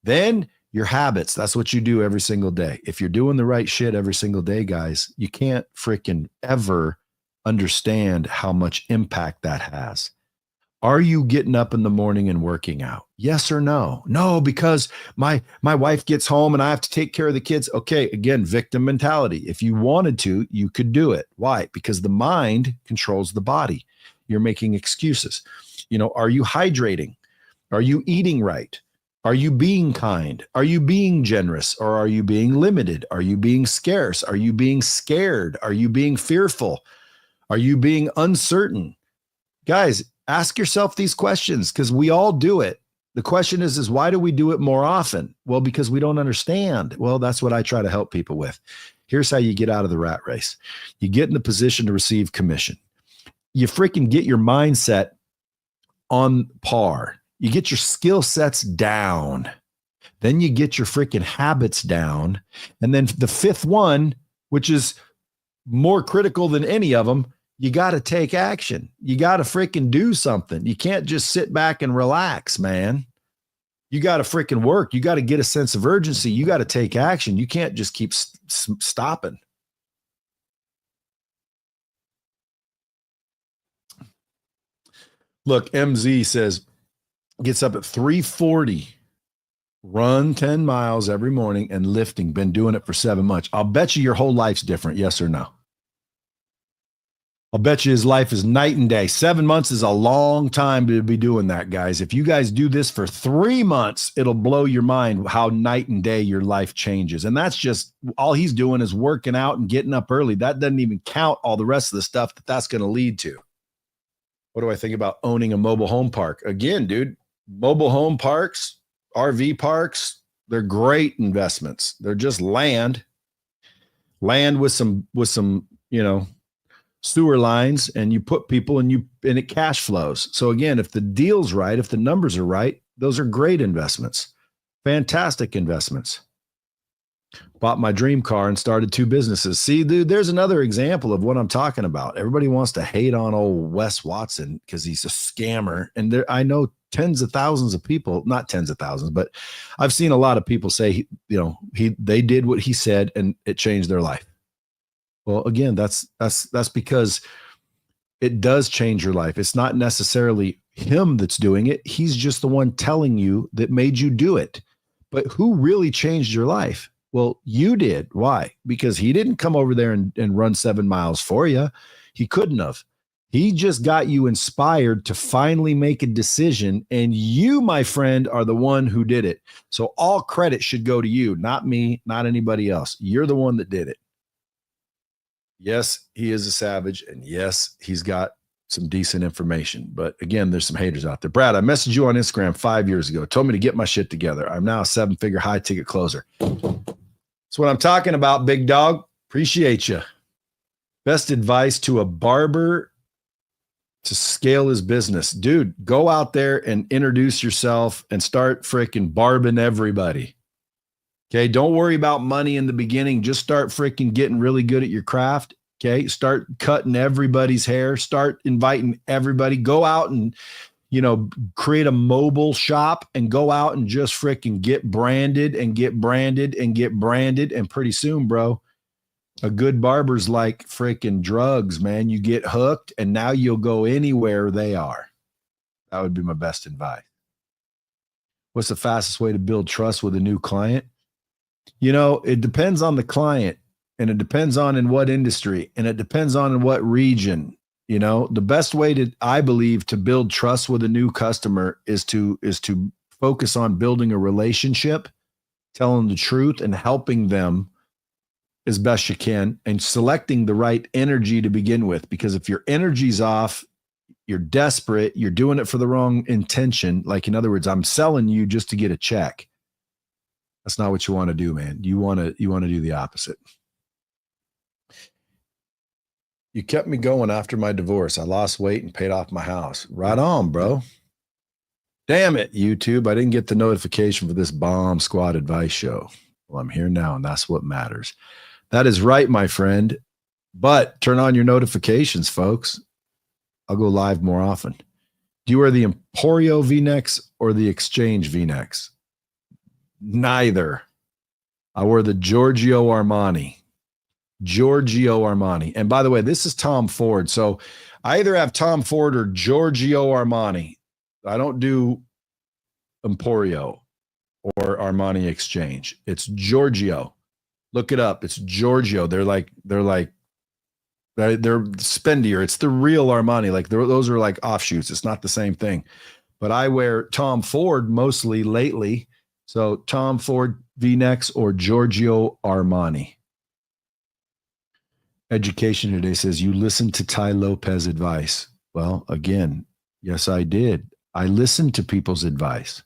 S3: Then your habits. That's what you do every single day. If you're doing the right shit every single day, guys, you can't freaking ever understand how much impact that has. Are you getting up in the morning and working out? Yes or no? No, because my wife gets home and I have to take care of the kids. Okay, again, victim mentality. If you wanted to, you could do it. Why? Because the mind controls the body. You're making excuses. Are you hydrating? Are you eating right? Are you being kind? Are you being generous? Or are you being limited? Are you being scarce? Are you being scared? Are you being fearful? Are you being uncertain? Guys, ask yourself these questions, because we all do it. The question is why do we do it more often? Well, because we don't understand. Well, that's what I try to help people with. Here's how you get out of the rat race. You get in the position to receive commission. You freaking get your mindset on par. You get your skill sets down. Then you get your freaking habits down. And then the fifth one, which is more critical than any of them, you got to take action. You got to freaking do something. You can't just sit back and relax, man. You got to freaking work. You got to get a sense of urgency. You got to take action. You can't just keep stopping. Look, MZ says, gets up at 3:40, run 10 miles every morning and lifting. Been doing it for 7 months. I'll bet you your whole life's different. Yes or no? I'll bet you his life is night and day. 7 months is a long time to be doing that, guys. If you guys do this for 3 months, it'll blow your mind how night and day your life changes. And that's just all he's doing is working out and getting up early. That doesn't even count all the rest of the stuff that's going to lead to. What do I think about owning a mobile home park? Again, dude, mobile home parks, RV parks, they're great investments. They're just land with some, sewer lines, and you put people and it cash flows. So again, if the deal's right, if the numbers are right, those are great investments. Fantastic investments. Bought my dream car and started 2 businesses. See, dude, there's another example of what I'm talking about. Everybody wants to hate on old Wes Watson because he's a scammer. And I know tens of thousands of people, not tens of thousands, but I've seen a lot of people say, they did what he said and it changed their life. Well, again, that's because it does change your life. It's not necessarily him that's doing it. He's just the one telling you that made you do it. But who really changed your life? Well, you did. Why? Because he didn't come over there and run 7 miles for you. He couldn't have. He just got you inspired to finally make a decision. And you, my friend, are the one who did it. So all credit should go to you, not me, not anybody else. You're the one that did it. Yes, he is a savage. And yes, he's got some decent information. But again, there's some haters out there. Brad, I messaged you on Instagram 5 years ago, told me to get my shit together. I'm now a 7-figure high ticket closer. That's what I'm talking about, big dog. Appreciate you. Best advice to a barber to scale his business. Dude, go out there and introduce yourself and start freaking barbing everybody. Okay, don't worry about money in the beginning. Just start freaking getting really good at your craft. Okay, start cutting everybody's hair. Start inviting everybody. Go out and, create a mobile shop and go out and just freaking get branded and get branded and get branded. And pretty soon, bro, a good barber's like freaking drugs, man. You get hooked and now you'll go anywhere they are. That would be my best advice. What's the fastest way to build trust with a new client? It depends on the client, and it depends on in what industry, and it depends on in what region. The best way I believe, to build trust with a new customer is to focus on building a relationship, telling the truth and helping them as best you can, and selecting the right energy to begin with. Because if your energy's off, you're desperate, you're doing it for the wrong intention. Like, in other words, I'm selling you just to get a check. That's not what you want to do, man. You want to do the opposite. You kept me going after my divorce. I lost weight and paid off my house. Right on, bro. Damn it, YouTube. I didn't get the notification for this bomb squad advice show. Well, I'm here now, and that's what matters. That is right, my friend. But turn on your notifications, folks. I'll go live more often. Do you wear the Emporio V-necks or the Exchange V-necks? Neither. I wore the Giorgio Armani. And by the way, this is Tom Ford. So I either have Tom Ford or Giorgio Armani. I don't do Emporio or Armani Exchange. It's Giorgio. Look it up. It's Giorgio. They're spendier. It's the real Armani. Like those are like offshoots. It's not the same thing. But I wear Tom Ford mostly lately. So Tom Ford V-necks or Giorgio Armani. Education Today says, you listened to Ty Lopez advice. Well, again, yes, I did. I listened to people's advice.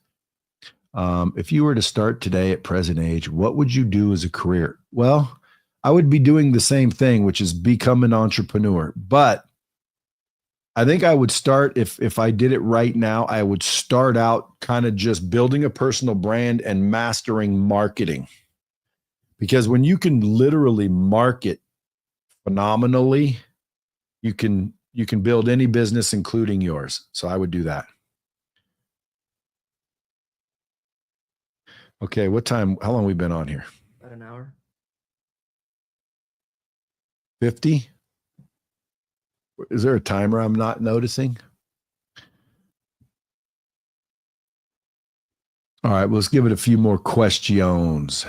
S3: If you were to start today at present age, what would you do as a career? Well, I would be doing the same thing, which is become an entrepreneur. But I think I would start if I did it right now, I would start out kind of just building a personal brand and mastering marketing. Because when you can literally market phenomenally, you can build any business, including yours. So I would do that. Okay, what time? How long have we been on here?
S2: About an hour.
S3: 50? Is there a timer I'm not noticing? All right, well, let's give it a few more questions.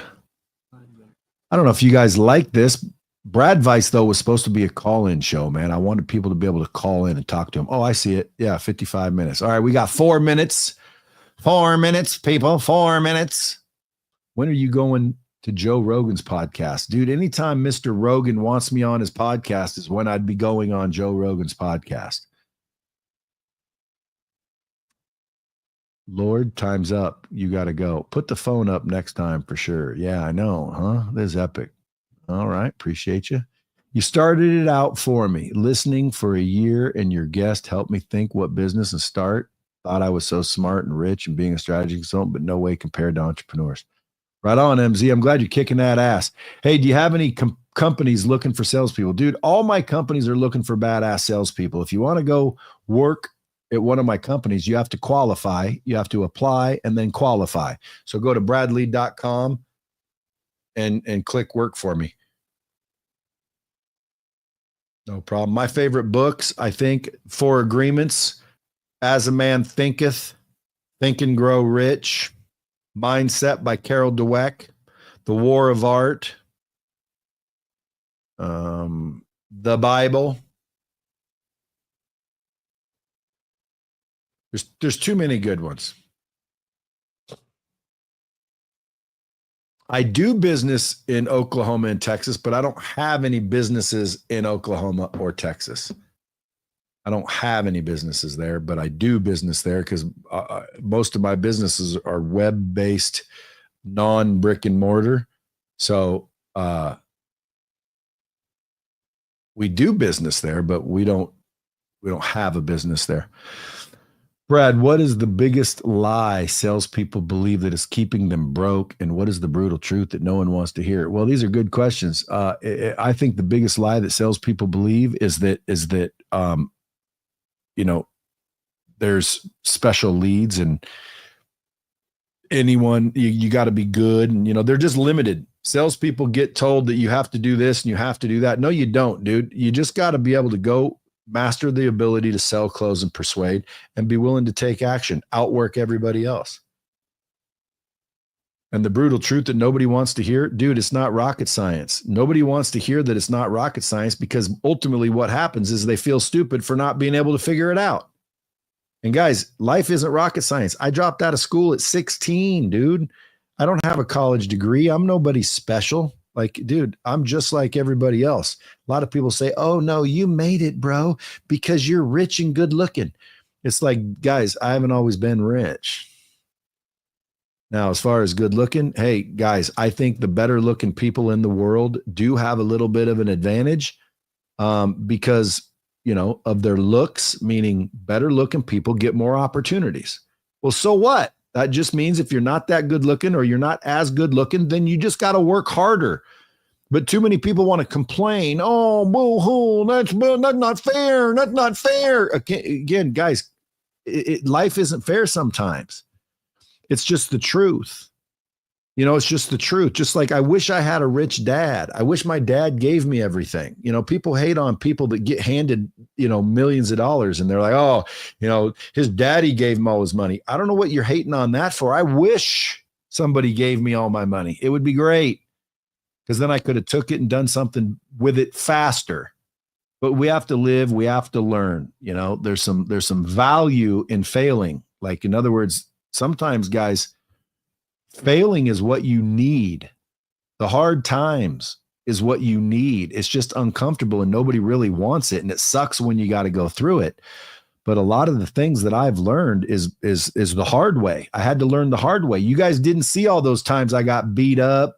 S3: I don't know if you guys like this. BradVice, though, was supposed to be a call-in show, man. I wanted people to be able to call in and talk to him. Oh, I see it. Yeah, 55 minutes. All right, we got 4 minutes. 4 minutes, people. 4 minutes. When are you going to Joe Rogan's podcast? Dude, anytime Mr. Rogan wants me on his podcast is when I'd be going on Joe Rogan's podcast. Lord, time's up. You got to go. Put the phone up next time for sure. Yeah, I know, huh? This is epic. All right. Appreciate you. You started it out for me, listening for a year, and your guest helped me think what business and start. Thought I was so smart and rich and being a strategy consultant, but no way compared to entrepreneurs. Right on, MZ. I'm glad you're kicking that ass. Hey, do you have any companies looking for salespeople? Dude, all my companies are looking for badass salespeople. If you want to go work at one of my companies, you have to qualify, you have to apply, and then qualify. So go to bradley.com and click work for me. No problem. My favorite books, I think, 4 Agreements, As a Man Thinketh, Think and Grow Rich, Mindset by Carol Dweck, The War of Art, The Bible. There's too many good ones. I do business in Oklahoma and Texas, but I don't have any businesses in Oklahoma or Texas. I don't have any businesses there, but I do business there because most of my businesses are web-based, non-brick and mortar. So we do business there, but we don't have a business there. Brad, what is the biggest lie salespeople believe that is keeping them broke? And what is the brutal truth that no one wants to hear? Well, these are good questions. I think the biggest lie that salespeople believe is that there's special leads and anyone, you got to be good. And, they're just limited. Salespeople get told that you have to do this and you have to do that. No, you don't, dude. You just got to be able to go master the ability to sell, close, and persuade, and be willing to take action, outwork everybody else. And the brutal truth that nobody wants to hear, dude, it's not rocket science. Nobody wants to hear that it's not rocket science because ultimately what happens is they feel stupid for not being able to figure it out. And guys, life isn't rocket science. I dropped out of school at 16, dude. I don't have a college degree. I'm nobody special. Like, dude, I'm just like everybody else. A lot of people say, oh, no, you made it, bro, because you're rich and good looking. It's like, guys, I haven't always been rich. Now, as far as good looking, hey, guys, I think the better looking people in the world do have a little bit of an advantage because, of their looks, meaning better looking people get more opportunities. Well, so what? That just means if you're not that good looking or you're not as good looking, then you just got to work harder. But too many people want to complain. Oh, boo-hoo, that's not fair. That's not fair. Again, guys, life isn't fair sometimes. It's just the truth. It's just the truth. Just like I wish I had a rich dad. I wish my dad gave me everything. People hate on people that get handed, millions of dollars and they're like, oh, his daddy gave him all his money. I don't know what you're hating on that for. I wish somebody gave me all my money. It would be great because then I could have took it and done something with it faster. But we have to live. We have to learn. There's some value in failing. Like, in other words, sometimes, guys, failing is what you need. The hard times is what you need. It's just uncomfortable and nobody really wants it. And it sucks when you got to go through it. But a lot of the things that I've learned is the hard way. I had to learn the hard way. You guys didn't see all those times I got beat up,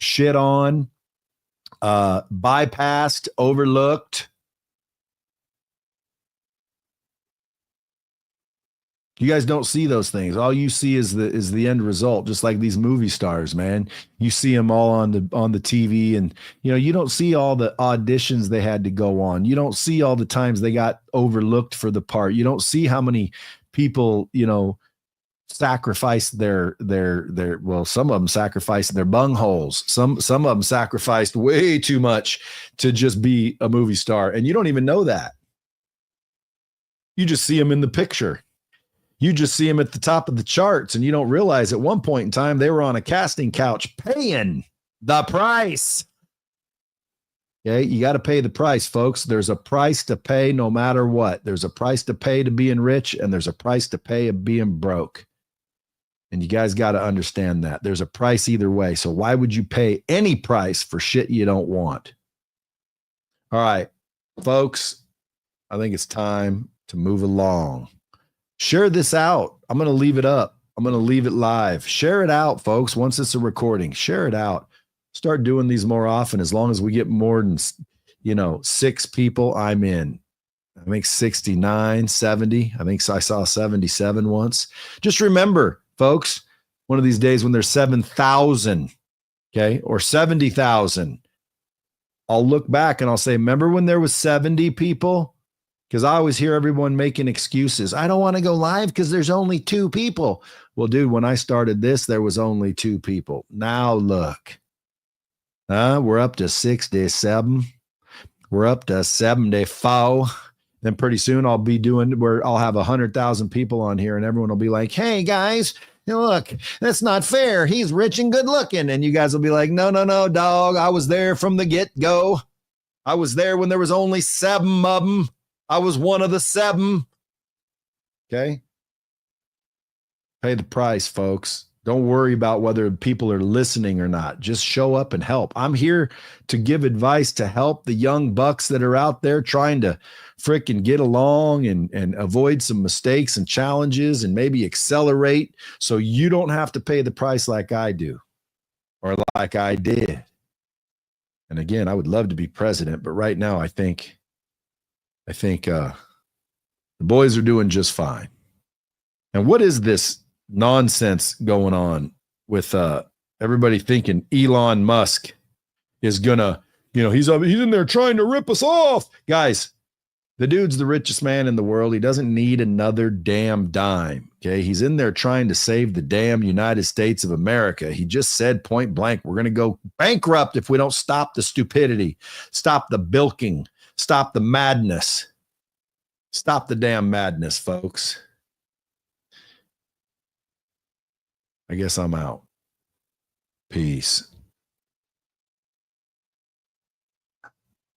S3: shit on, bypassed, overlooked. You guys don't see those things. All you see is the end result, just like these movie stars, man. You see them all on the TV, and you don't see all the auditions they had to go on. You don't see all the times they got overlooked for the part. You don't see how many people, sacrificed their well, some of them sacrificed their bungholes. Some of them sacrificed way too much to just be a movie star, and you don't even know that. You just see them in the picture. You just see them at the top of the charts, and you don't realize at one point in time they were on a casting couch paying the price. Okay, you got to pay the price, folks. There's a price to pay no matter what. There's a price to pay to being rich, and there's a price to pay of being broke. And you guys got to understand that. There's a price either way. So why would you pay any price for shit you don't want? All right, folks, I think it's time to move along. Share this out. I'm going to leave it up. I'm going to leave it live. Share it out, folks. Once it's a recording, share it out. Start doing these more often. As long as we get more than, 6 people, I'm in. I think 69, 70. I think I saw 77 once. Just remember, folks, one of these days when there's 7,000, okay, or 70,000, I'll look back and I'll say, remember when there was 70 people? Because I always hear everyone making excuses. I don't want to go live because there's only 2 people. Well, dude, when I started this, there was only 2 people. Now look, we're up to 67. We're up to 74. Then pretty soon I'll be doing where I'll have 100,000 people on here, and everyone will be like, "Hey guys, look, that's not fair. He's rich and good looking." And you guys will be like, "No, dog. I was there from the get-go. I was there when there was only 7 of them. I was one of the 7. Okay. Pay the price, folks. Don't worry about whether people are listening or not. Just show up and help. I'm here to give advice to help the young bucks that are out there trying to frickin' get along and avoid some mistakes and challenges and maybe accelerate so you don't have to pay the price like I do or like I did. And again, I would love to be president, but right now I think the boys are doing just fine. And what is this nonsense going on with everybody thinking Elon Musk is gonna, he's in there trying to rip us off? Guys, the dude's the richest man in the world. He doesn't need another damn dime. Okay. He's in there trying to save the damn United States of America. He just said point blank, we're going to go bankrupt if we don't stop the stupidity, stop the bilking, stop the madness. Stop the damn madness, folks. I guess I'm out. Peace.